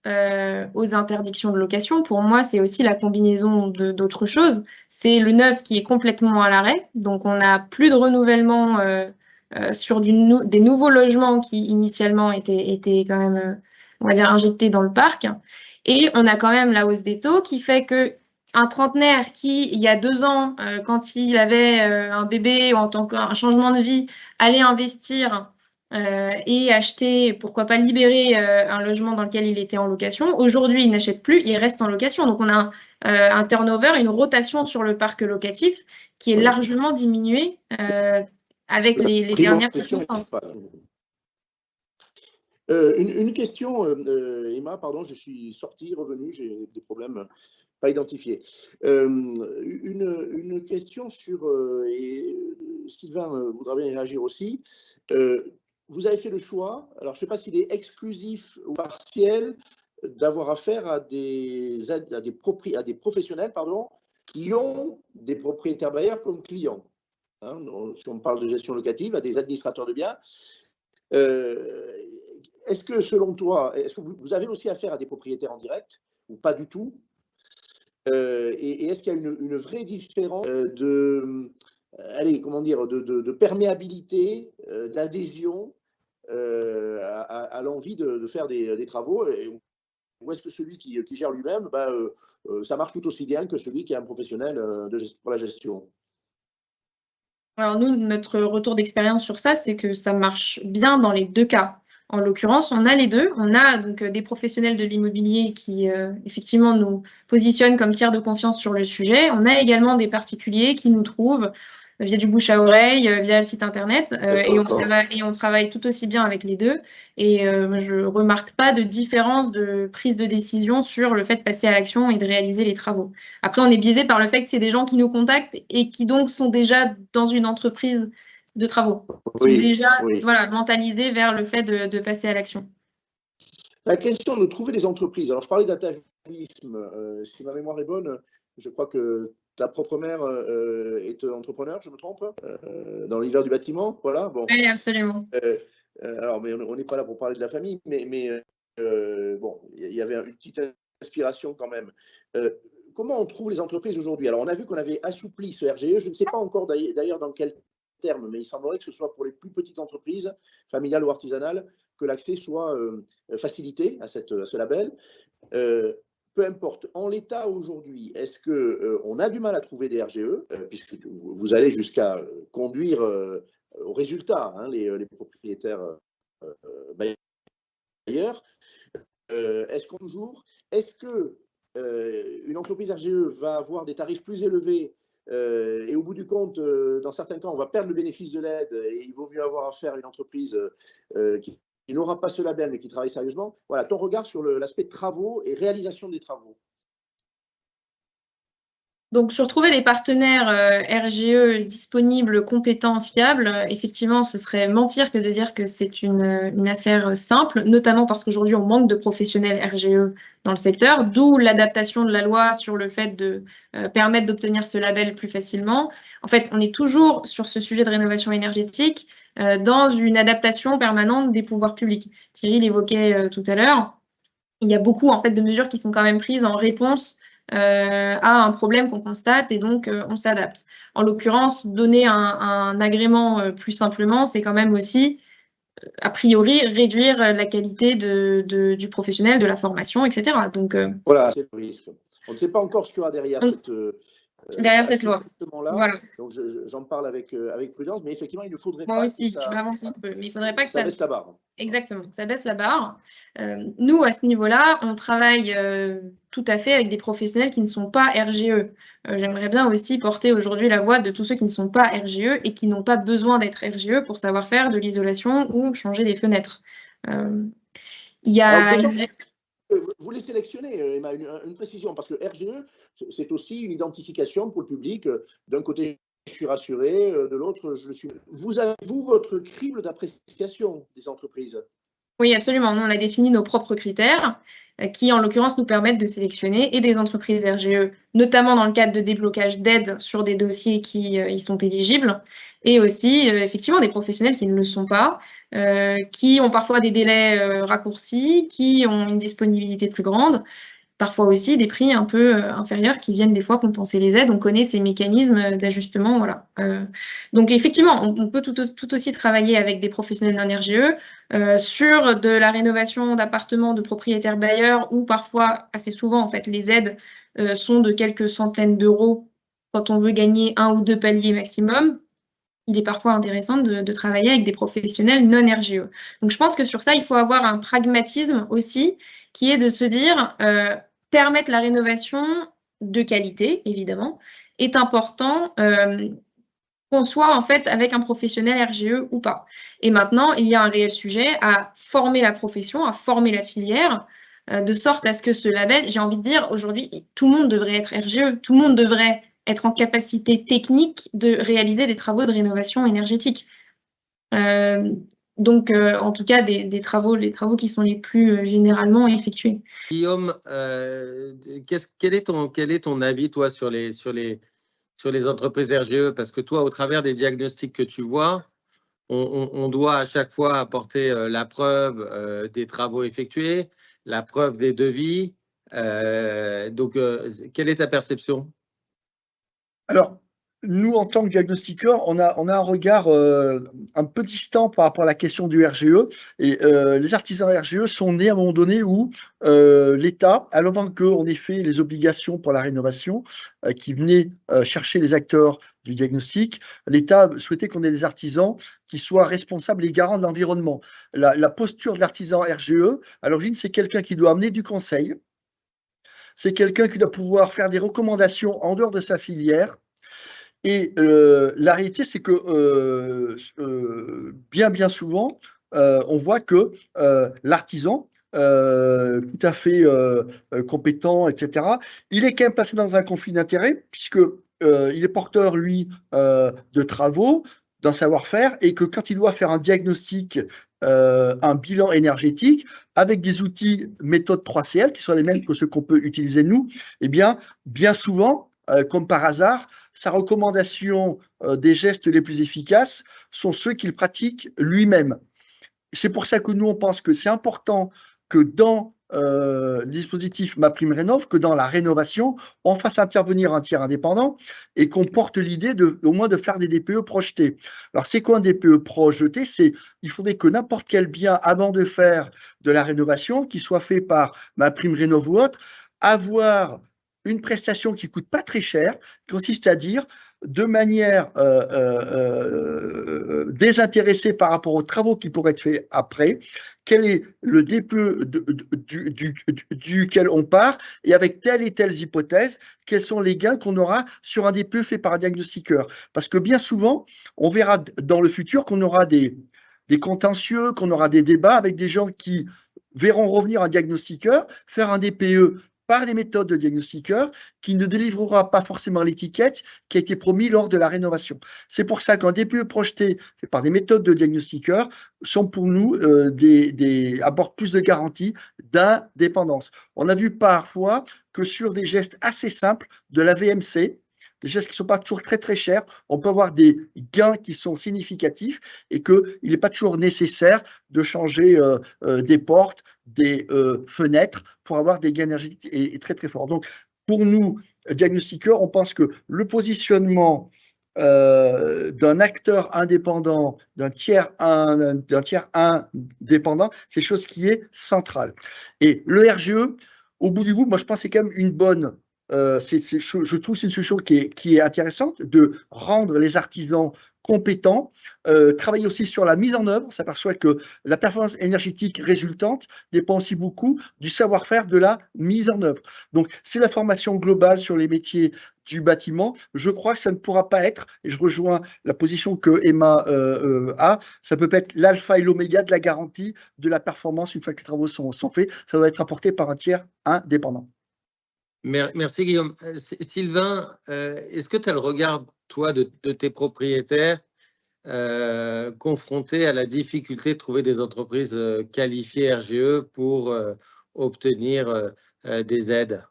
Speaker 6: aux interdictions de location. Pour moi, c'est aussi la combinaison d'autres choses. C'est le neuf qui est complètement à l'arrêt, donc on n'a plus de renouvellement sur des nouveaux logements qui initialement étaient quand même, on va dire, injectés dans le parc. Et on a quand même la hausse des taux qui fait que un trentenaire qui, il y a 2 ans, quand il avait un bébé ou en tant qu'un changement de vie, allait investir et acheter, pourquoi pas libérer un logement dans lequel il était en location. Aujourd'hui, il n'achète plus, il reste en location. Donc, on a un turnover, une rotation sur le parc locatif qui est largement diminuée avec les dernières circonstances.
Speaker 1: Une question, Emma, pardon, je suis sorti, revenu, j'ai des problèmes pas identifiés. Une question sur, et Sylvain voudra bien y réagir aussi. Vous avez fait le choix, alors je ne sais pas s'il est exclusif ou partiel, d'avoir affaire à des professionnels qui ont des propriétaires bailleurs comme clients. Hein, si on parle de gestion locative, à des administrateurs de biens. Est-ce que, selon toi, est-ce que vous avez aussi affaire à des propriétaires en direct ou pas du tout? Et est-ce qu'il y a une vraie différence de perméabilité, d'adhésion à l'envie de faire des travaux, ou est-ce que celui qui gère lui-même, ça marche tout aussi bien que celui qui est un professionnel pour la gestion?
Speaker 6: Alors nous, notre retour d'expérience sur ça, c'est que ça marche bien dans les deux cas. En l'occurrence, on a les deux. On a donc des professionnels de l'immobilier qui, effectivement, nous positionnent comme tiers de confiance sur le sujet. On a également des particuliers qui nous trouvent via du bouche à oreille, via le site internet, et on travaille tout aussi bien avec les deux. Et je ne remarque pas de différence de prise de décision sur le fait de passer à l'action et de réaliser les travaux. Après, on est biaisé par le fait que c'est des gens qui nous contactent et qui donc sont déjà dans une entreprise de travaux, sont déjà voilà, mentalisés vers le fait de passer à l'action.
Speaker 1: La question de trouver des entreprises. Alors, je parlais d'atavisme. Si ma mémoire est bonne, je crois que ta propre mère est entrepreneur, je me trompe, dans l'univers du bâtiment. Voilà, bon.
Speaker 6: Oui, absolument.
Speaker 1: Alors, mais on n'est pas là pour parler de la famille, mais bon, il y avait une petite inspiration quand même. Comment on trouve les entreprises aujourd'hui? Alors, on a vu qu'on avait assoupli ce RGE. Je ne sais pas encore d'ailleurs dans quel terme, mais il semblerait que ce soit pour les plus petites entreprises, familiales ou artisanales, que l'accès soit facilité à ce label. Peu importe, en l'état aujourd'hui, est-ce qu'on a du mal à trouver des RGE, puisque vous allez jusqu'à conduire au résultat les propriétaires bailleurs. Est-ce que une entreprise RGE va avoir des tarifs plus élevés et au bout du compte, dans certains cas, on va perdre le bénéfice de l'aide et il vaut mieux avoir affaire à une entreprise qui n'aura pas ce label mais qui travaille sérieusement. Voilà, ton regard sur l'aspect travaux et réalisation des travaux.
Speaker 6: Donc, sur trouver des partenaires RGE disponibles, compétents, fiables, effectivement, ce serait mentir que de dire que c'est une affaire simple, notamment parce qu'aujourd'hui, on manque de professionnels RGE dans le secteur, d'où l'adaptation de la loi sur le fait de permettre d'obtenir ce label plus facilement. En fait, on est toujours sur ce sujet de rénovation énergétique dans une adaptation permanente des pouvoirs publics. Thierry l'évoquait tout à l'heure. Il y a beaucoup en fait, de mesures qui sont quand même prises en réponse à un problème qu'on constate et donc on s'adapte. En l'occurrence, donner un agrément plus simplement, c'est quand même aussi, a priori, réduire la qualité du professionnel, de la formation, etc. Donc,
Speaker 1: voilà, c'est le risque. On ne sait pas encore ce qu'il y aura derrière cette
Speaker 6: loi. Voilà.
Speaker 1: Donc j'en parle avec prudence, mais effectivement, il ne faudrait pas.
Speaker 6: Moi aussi, je m'avance un peu, mais il ne faudrait pas que ça
Speaker 1: baisse la barre.
Speaker 6: Exactement, ça baisse la barre. Nous, à ce niveau-là, on travaille tout à fait avec des professionnels qui ne sont pas RGE. J'aimerais bien aussi porter aujourd'hui la voix de tous ceux qui ne sont pas RGE et qui n'ont pas besoin d'être RGE pour savoir faire de l'isolation ou changer des fenêtres. Il y a...
Speaker 1: Alors, vous les sélectionnez, Emma, une précision, parce que RGE, c'est aussi une identification pour le public. D'un côté, je suis rassuré, de l'autre, je le suis. Vous avez-vous votre crible d'appréciation des entreprises?
Speaker 6: Oui, absolument. Nous, on a défini nos propres critères qui, en l'occurrence, nous permettent de sélectionner et des entreprises RGE, notamment dans le cadre de déblocage d'aide sur des dossiers qui y sont éligibles, et aussi, effectivement, des professionnels qui ne le sont pas, qui ont parfois des délais raccourcis, qui ont une disponibilité plus grande, parfois aussi des prix un peu inférieurs qui viennent des fois compenser les aides. On connaît ces mécanismes d'ajustement. Voilà. Donc effectivement, on peut tout aussi travailler avec des professionnels non RGE sur de la rénovation d'appartements de propriétaires bailleurs où parfois, assez souvent, en fait, les aides sont de quelques centaines d'euros quand on veut gagner 1 ou 2 paliers maximum. Il est parfois intéressant de travailler avec des professionnels non RGE. Donc je pense que sur ça, il faut avoir un pragmatisme aussi qui est de se dire permettre la rénovation de qualité, évidemment, est important qu'on soit en fait avec un professionnel RGE ou pas. Et maintenant, il y a un réel sujet à former la profession, à former la filière, de sorte à ce que ce label, j'ai envie de dire, aujourd'hui, tout le monde devrait être RGE, tout le monde devrait être en capacité technique de réaliser des travaux de rénovation énergétique. Donc, en tout cas, les travaux qui sont les plus généralement effectués.
Speaker 3: Guillaume, quel est ton avis, toi, sur les entreprises RGE? Parce que toi, au travers des diagnostics que tu vois, on doit à chaque fois apporter la preuve des travaux effectués, la preuve des devis. Donc, quelle est ta perception?
Speaker 5: Alors, nous, en tant que diagnostiqueurs, on a un regard un peu distant par rapport à la question du RGE. Et les artisans RGE sont nés à un moment donné où l'État, avant qu'on ait fait les obligations pour la rénovation, qui venaient chercher les acteurs du diagnostic, l'État souhaitait qu'on ait des artisans qui soient responsables et garants de l'environnement. La posture de l'artisan RGE, à l'origine, c'est quelqu'un qui doit amener du conseil. C'est quelqu'un qui doit pouvoir faire des recommandations en dehors de sa filière. Et la réalité, c'est que bien souvent, on voit que l'artisan, tout à fait compétent, etc., il est quand même placé dans un conflit d'intérêts, puisqu'il est porteur, lui, de travaux, d'un savoir-faire, et que quand il doit faire un diagnostic, un bilan énergétique, avec des outils méthode 3CL, qui sont les mêmes que ceux qu'on peut utiliser nous, eh bien souvent, comme par hasard, sa recommandation des gestes les plus efficaces sont ceux qu'il pratique lui-même. C'est pour ça que nous, on pense que c'est important que dans le dispositif MaPrimeRénov', que dans la rénovation, on fasse intervenir un tiers indépendant et qu'on porte l'idée au moins de faire des DPE projetés. Alors, c'est quoi un DPE projeté? Il faudrait que n'importe quel bien, avant de faire de la rénovation, qu'il soit fait par MaPrimeRénov' ou autre, avoir une prestation qui ne coûte pas très cher, qui consiste à dire de manière désintéressée par rapport aux travaux qui pourraient être faits après, quel est le DPE duquel on part, et avec telle et telle hypothèse, quels sont les gains qu'on aura sur un DPE fait par un diagnostiqueur. Parce que bien souvent, on verra dans le futur qu'on aura des contentieux, qu'on aura des débats avec des gens qui verront revenir un diagnostiqueur, faire un DPE par les méthodes de diagnostiqueur qui ne délivrera pas forcément l'étiquette qui a été promis lors de la rénovation. C'est pour ça qu'un DPE projeté fait par des méthodes de diagnostiqueur sont pour nous apportent plus de garanties d'indépendance. On a vu parfois que sur des gestes assez simples de la VMC, des gestes qui ne sont pas toujours très chers, on peut avoir des gains qui sont significatifs et qu'il n'est pas toujours nécessaire de changer des portes, des fenêtres pour avoir des gains énergétiques très forts. Donc, pour nous, diagnostiqueurs, on pense que le positionnement d'un acteur indépendant, d'un tiers indépendant, c'est chose qui est centrale. Et le RGE, au bout du bout, moi je pense que c'est quand même une bonne... je trouve que c'est une solution qui est intéressante de rendre les artisans compétents, travailler aussi sur la mise en œuvre. On s'aperçoit que la performance énergétique résultante dépend aussi beaucoup du savoir-faire de la mise en œuvre. Donc, c'est la formation globale sur les métiers du bâtiment. Je crois que ça ne pourra pas être, et je rejoins la position que Emma a, ça peut pas être l'alpha et l'oméga de la garantie de la performance une fois que les travaux sont faits. Ça doit être apporté par un tiers indépendant.
Speaker 3: Merci Guillaume. Sylvain, est-ce que tu as le regard, toi, de tes propriétaires confrontés à la difficulté de trouver des entreprises qualifiées RGE pour obtenir des aides?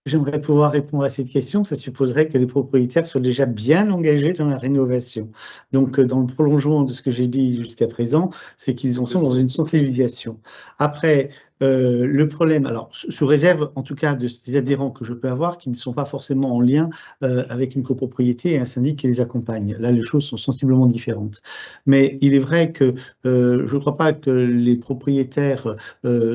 Speaker 4: J'aimerais pouvoir répondre à cette question. Ça supposerait que les propriétaires soient déjà bien engagés dans la rénovation. Donc, dans le prolongement de ce que j'ai dit jusqu'à présent, c'est qu'ils en sont dans une sensibilisation. Après, le problème, alors sous réserve en tout cas des adhérents que je peux avoir qui ne sont pas forcément en lien avec une copropriété et un syndic qui les accompagne. Là, les choses sont sensiblement différentes. Mais il est vrai que je ne crois pas que les propriétaires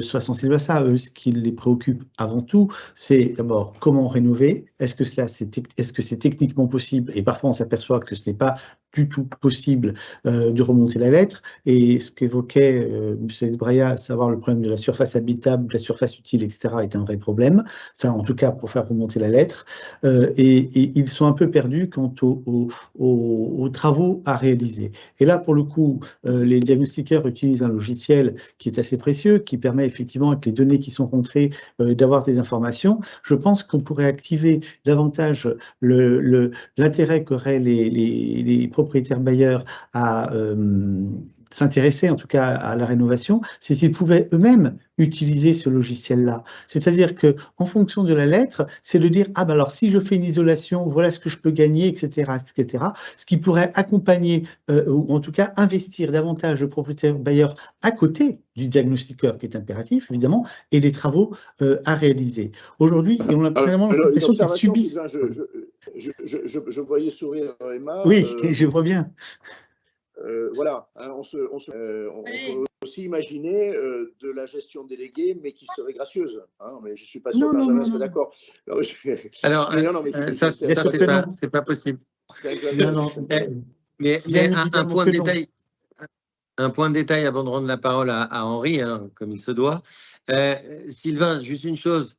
Speaker 4: soient sensibles à ça. Eux, ce qui les préoccupe avant tout, c'est d'abord comment rénover. Est-ce que c'est techniquement possible? Et parfois, on s'aperçoit que ce n'est pas du tout possible de remonter la lettre. Et ce qu'évoquait M. Esbraya, à savoir le problème de la surface habitable, de la surface utile, etc., est un vrai problème. Ça, en tout cas, pour faire remonter la lettre. Et ils sont un peu perdus quant aux travaux à réaliser. Et là, pour le coup, les diagnostiqueurs utilisent un logiciel qui est assez précieux, qui permet effectivement, avec les données qui sont rentrées, d'avoir des informations. Je pense qu'on pourrait activer davantage l'intérêt qu'auraient les propriétaires bailleurs à s'intéresser en tout cas à la rénovation, c'est s'ils pouvaient eux-mêmes utiliser ce logiciel-là. C'est-à-dire qu'en fonction de la lettre, c'est de dire « Ah ben alors si je fais une isolation, voilà ce que je peux gagner, etc. etc. » Ce qui pourrait accompagner ou en tout cas investir davantage de propriétaires bailleurs à côté du diagnostiqueur qui est impératif, évidemment, et des travaux à réaliser. Aujourd'hui, on a vraiment l'impression qu'ils subissent...
Speaker 1: Je voyais sourire Emma.
Speaker 4: Oui, je vois bien.
Speaker 1: Voilà, hein, on peut aussi imaginer de la gestion déléguée, mais qui serait gracieuse. Hein, mais je ne suis pas sûr que Benjamin serait d'accord.
Speaker 3: Alors, ça, c'est pas possible. Mais un point de détail avant de rendre la parole à Henri, hein, comme il se doit. Sylvain, juste une chose,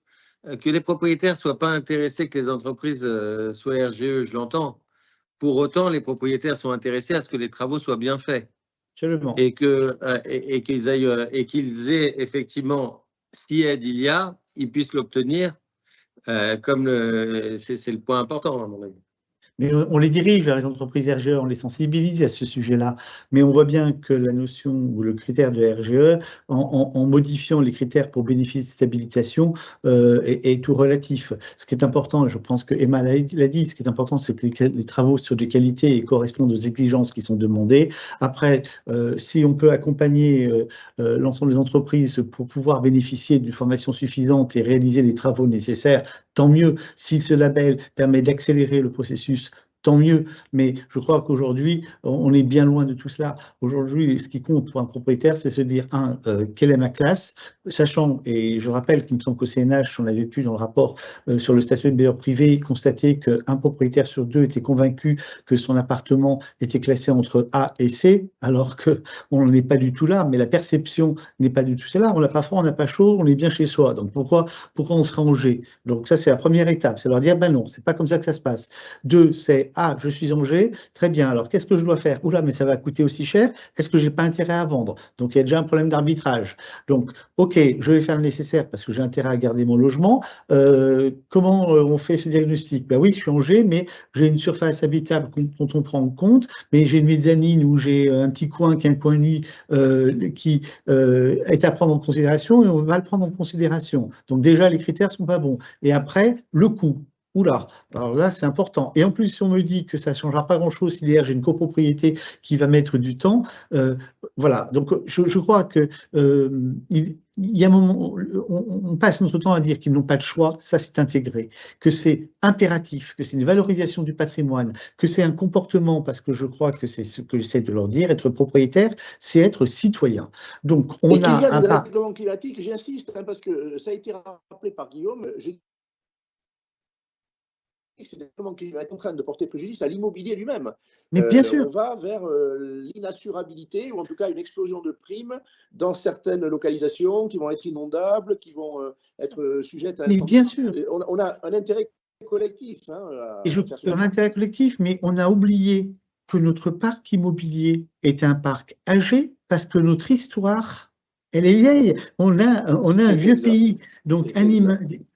Speaker 3: que les propriétaires ne soient pas intéressés que les entreprises soient RGE, je l'entends. Pour autant, les propriétaires sont intéressés à ce que les travaux soient bien faits.
Speaker 4: Absolument.
Speaker 3: Et qu'ils aient effectivement, si aide il y a, ils puissent l'obtenir, comme c'est le point important, à mon avis.
Speaker 4: Mais on les dirige vers les entreprises RGE, on les sensibilise à ce sujet-là. Mais on voit bien que la notion ou le critère de RGE, en modifiant les critères pour bénéficier de cette habilitation, est tout relatif. Ce qui est important, je pense que Emma l'a dit, ce qui est important, c'est que les travaux soient de qualité et correspondent aux exigences qui sont demandées. Après, si on peut accompagner l'ensemble des entreprises pour pouvoir bénéficier d'une formation suffisante et réaliser les travaux nécessaires, tant mieux. Si ce label permet d'accélérer le processus, tant mieux. Mais je crois qu'aujourd'hui, on est bien loin de tout cela. Aujourd'hui, ce qui compte pour un propriétaire, c'est se dire, quelle est ma classe, sachant, et je rappelle qu'il me semble qu'au CNH, on avait pu, dans le rapport sur le statut de bailleur privé, constater qu'un propriétaire sur 2 était convaincu que son appartement était classé entre A et C, alors qu'on n'est pas du tout là, mais la perception n'est pas du tout celle-là. On n'a pas froid, on n'a pas chaud, on est bien chez soi. Donc pourquoi on serait en G? Donc ça, c'est la première étape, c'est leur dire, ben non, c'est pas comme ça que ça se passe. 2, c'est, je suis en G, très bien, alors qu'est-ce que je dois faire? Oula, mais ça va coûter aussi cher, est-ce que j'ai pas intérêt à vendre? Donc il y a déjà un problème d'arbitrage. Donc, ok, je vais faire le nécessaire parce que j'ai intérêt à garder mon logement. Comment on fait ce diagnostic? Ben oui, je suis en G, mais j'ai une surface habitable dont on prend en compte, mais j'ai une mezzanine où j'ai un petit coin qui est un coin nu qui est à prendre en considération et on va le prendre en considération. Donc déjà, les critères ne sont pas bons. Et après, le coût. Oula, alors là, c'est important. Et en plus, si on me dit que ça ne changera pas grand-chose si derrière j'ai une copropriété qui va mettre du temps, voilà. Donc, je crois que il y a un moment, on passe notre temps à dire qu'ils n'ont pas de choix, ça c'est intégré, que c'est impératif, que c'est une valorisation du patrimoine, que c'est un comportement, parce que je crois que c'est ce que j'essaie de leur dire, être propriétaire, c'est être citoyen. Donc, on
Speaker 1: a
Speaker 4: un
Speaker 1: dérèglement climatique, j'insiste, parce que ça a été rappelé par Guillaume, c'est dérèglement climatique en train de porter préjudice à l'immobilier lui-même.
Speaker 4: Mais bien sûr.
Speaker 1: On va vers l'inassurabilité ou en tout cas une explosion de primes dans certaines localisations qui vont être inondables, qui vont être sujettes à...
Speaker 4: Mais bien sûr.
Speaker 1: On a un intérêt collectif.
Speaker 4: Un intérêt collectif, mais on a oublié que notre parc immobilier est un parc âgé parce que notre histoire... Elle est vieille. On a un vieux pays, donc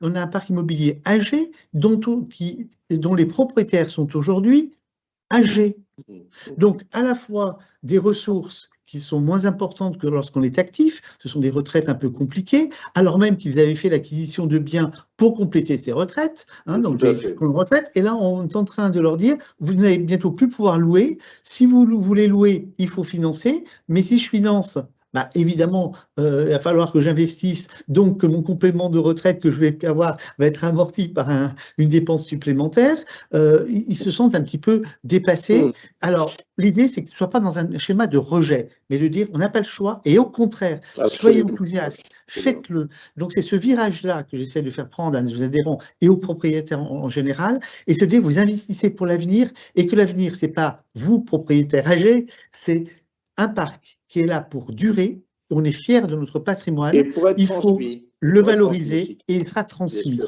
Speaker 4: on a un parc immobilier âgé dont les propriétaires sont aujourd'hui âgés. Donc, à la fois des ressources qui sont moins importantes que lorsqu'on est actif, ce sont des retraites un peu compliquées, alors même qu'ils avaient fait l'acquisition de biens pour compléter ces retraites, donc les retraites, et là on est en train de leur dire, vous n'allez bientôt plus pouvoir louer, si vous voulez louer, il faut financer, mais si je finance, évidemment, il va falloir que j'investisse, donc que mon complément de retraite que je vais avoir va être amorti par une dépense supplémentaire. Ils se sentent un petit peu dépassés. Alors, l'idée, c'est que ce ne soit pas dans un schéma de rejet, mais de dire on n'a pas le choix, et au contraire, soyez enthousiastes, faites-le. Donc, c'est ce virage-là que j'essaie de faire prendre à nos adhérents et aux propriétaires en général, et se dire vous investissez pour l'avenir, et que l'avenir, ce n'est pas vous, propriétaires âgés, c'est un parc qui est là pour durer, on est fier de notre patrimoine, il faut le valoriser et il sera transmis.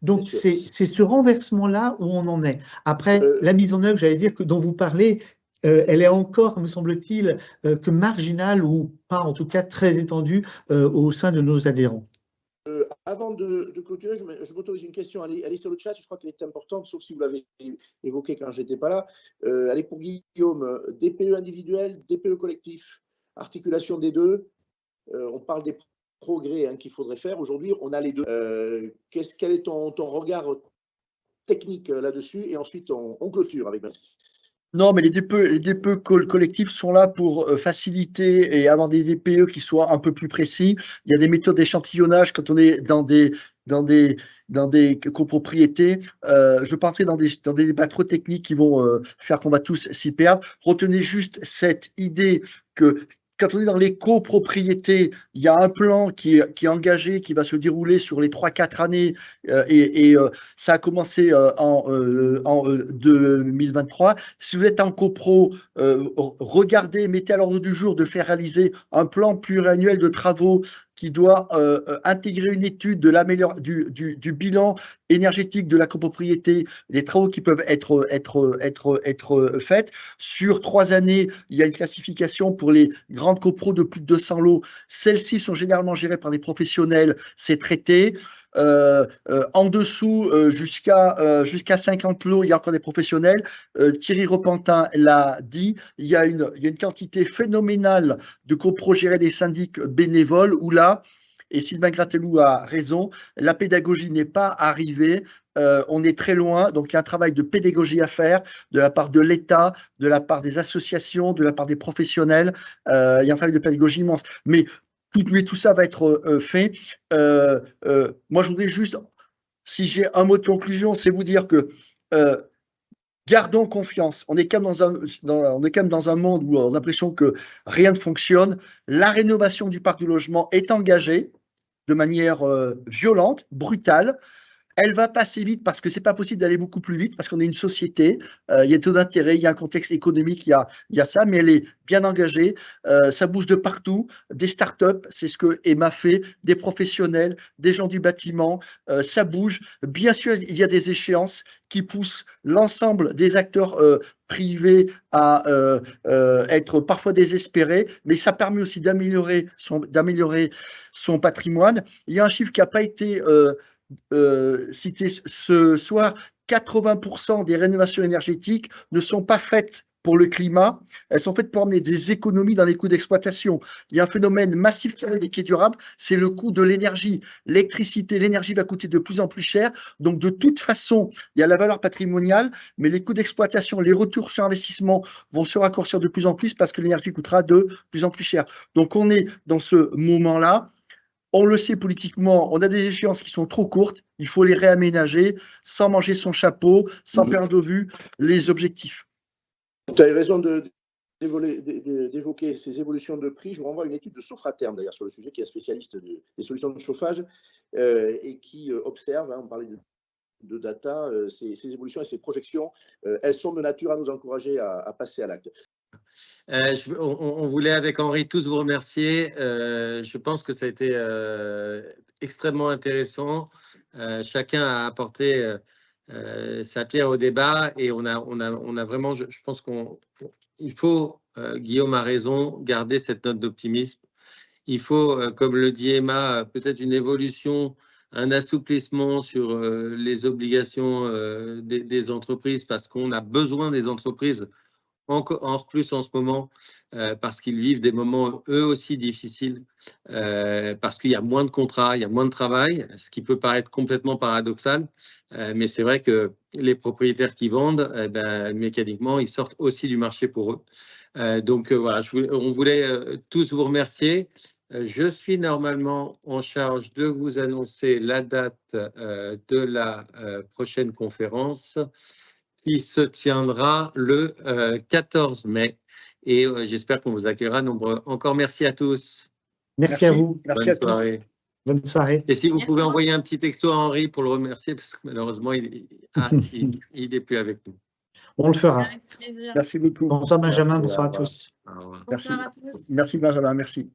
Speaker 4: Donc c'est ce renversement-là où on en est. Après, la mise en œuvre, j'allais dire que dont vous parlez, elle est encore, me semble-t-il, que marginale ou pas en tout cas très étendue au sein de nos adhérents.
Speaker 1: Avant de clôturer, je m'autorise une question. Elle est sur le chat, je crois qu'elle est importante, sauf si vous l'avez évoquée quand je n'étais pas là. Elle est pour Guillaume. DPE individuel, DPE collectif, articulation des deux. On parle des progrès qu'il faudrait faire. Aujourd'hui, on a les deux. Quel est ton regard technique là-dessus? Et ensuite, on clôture avec Bernard.
Speaker 5: Non, mais les DPE collectifs sont là pour faciliter et avoir des DPE qui soient un peu plus précis. Il y a des méthodes d'échantillonnage quand on est dans des copropriétés. Je parlerai dans des débats trop techniques qui vont faire qu'on va tous s'y perdre. Retenez juste cette idée que quand on est dans les copropriétés, il y a un plan qui est engagé, qui va se dérouler sur les 3-4 années et ça a commencé en 2023. Si vous êtes en copro, regardez, mettez à l'ordre du jour de faire réaliser un plan pluriannuel de travaux qui doit intégrer une étude de du bilan énergétique de la copropriété, des travaux qui peuvent être faits. Sur 3 années, il y a une classification pour les grandes copros de plus de 200 lots. Celles-ci sont généralement gérées par des professionnels, c'est traité. En dessous, jusqu'à 50 lots, il y a encore des professionnels. Thierry Repentin l'a dit, il y a une quantité phénoménale de copros gérés des syndics bénévoles où là, et Sylvain Gratteloup a raison, la pédagogie n'est pas arrivée. On est très loin, donc il y a un travail de pédagogie à faire de la part de l'État, de la part des associations, de la part des professionnels. Il y a un travail de pédagogie immense. Mais tout ça va être fait. Moi, je voudrais juste, si j'ai un mot de conclusion, c'est vous dire que Gardons confiance. On est quand même dans un monde où on a l'impression que rien ne fonctionne. La rénovation du parc du logement est engagée de manière violente, brutale. Elle va passer vite parce que c'est pas possible d'aller beaucoup plus vite parce qu'on est une société, il y a des taux d'intérêt, il y a un contexte économique, il y a ça, mais elle est bien engagée, ça bouge de partout, des startups, c'est ce que Emma fait, des professionnels, des gens du bâtiment, ça bouge. Bien sûr, il y a des échéances qui poussent l'ensemble des acteurs privés à être parfois désespérés, mais ça permet aussi d'améliorer son patrimoine. Il y a un chiffre qui n'a pas été cité ce soir, 80% des rénovations énergétiques ne sont pas faites pour le climat, elles sont faites pour amener des économies dans les coûts d'exploitation. Il y a un phénomène massif qui est durable, c'est le coût de l'énergie. L'électricité, l'énergie va coûter de plus en plus cher, donc de toute façon, il y a la valeur patrimoniale, mais les coûts d'exploitation, les retours sur investissement vont se raccourcir de plus en plus parce que l'énergie coûtera de plus en plus cher. Donc on est dans ce moment-là. On le sait politiquement, on a des échéances qui sont trop courtes, il faut les réaménager sans manger son chapeau, sans perdre de vue les objectifs.
Speaker 1: Tu as raison d'évoquer ces évolutions de prix. Je vous renvoie à une étude de Sofraterm, d'ailleurs, sur le sujet, qui est spécialiste des solutions de chauffage et qui observe, on parlait de data, ces évolutions et ces projections, elles sont de nature à nous encourager à passer à l'acte.
Speaker 3: On voulait avec Henri tous vous remercier. Je pense que ça a été extrêmement intéressant. Chacun a apporté sa pierre au débat et on a vraiment, je pense qu'il faut, Guillaume a raison, garder cette note d'optimisme. Il faut, comme le dit Emma, peut-être une évolution, un assouplissement sur les obligations des entreprises parce qu'on a besoin des entreprises encore plus en ce moment, parce qu'ils vivent des moments eux aussi difficiles, parce qu'il y a moins de contrats, il y a moins de travail, ce qui peut paraître complètement paradoxal, mais c'est vrai que les propriétaires qui vendent, mécaniquement, ils sortent aussi du marché pour eux. Donc voilà, on voulait tous vous remercier. Je suis normalement en charge de vous annoncer la date de la prochaine conférence, qui se tiendra le 14 mai. Et j'espère qu'on vous accueillera nombreux. Encore merci à tous.
Speaker 4: Merci à vous.
Speaker 5: Merci
Speaker 3: Bonne
Speaker 5: à
Speaker 3: soirée.
Speaker 5: tous.
Speaker 4: Bonne soirée.
Speaker 3: Et si vous
Speaker 6: Merci.
Speaker 3: pouvez envoyer un petit texto à Henri pour le remercier, parce que malheureusement, il n'est plus avec nous.
Speaker 4: On le fera.
Speaker 6: Avec plaisir.
Speaker 5: Merci beaucoup.
Speaker 4: Bonsoir Benjamin,
Speaker 1: Merci,
Speaker 4: bonsoir à
Speaker 1: au revoir.
Speaker 4: tous.
Speaker 3: Au revoir.
Speaker 6: Bonsoir à tous.
Speaker 5: Merci Benjamin, merci.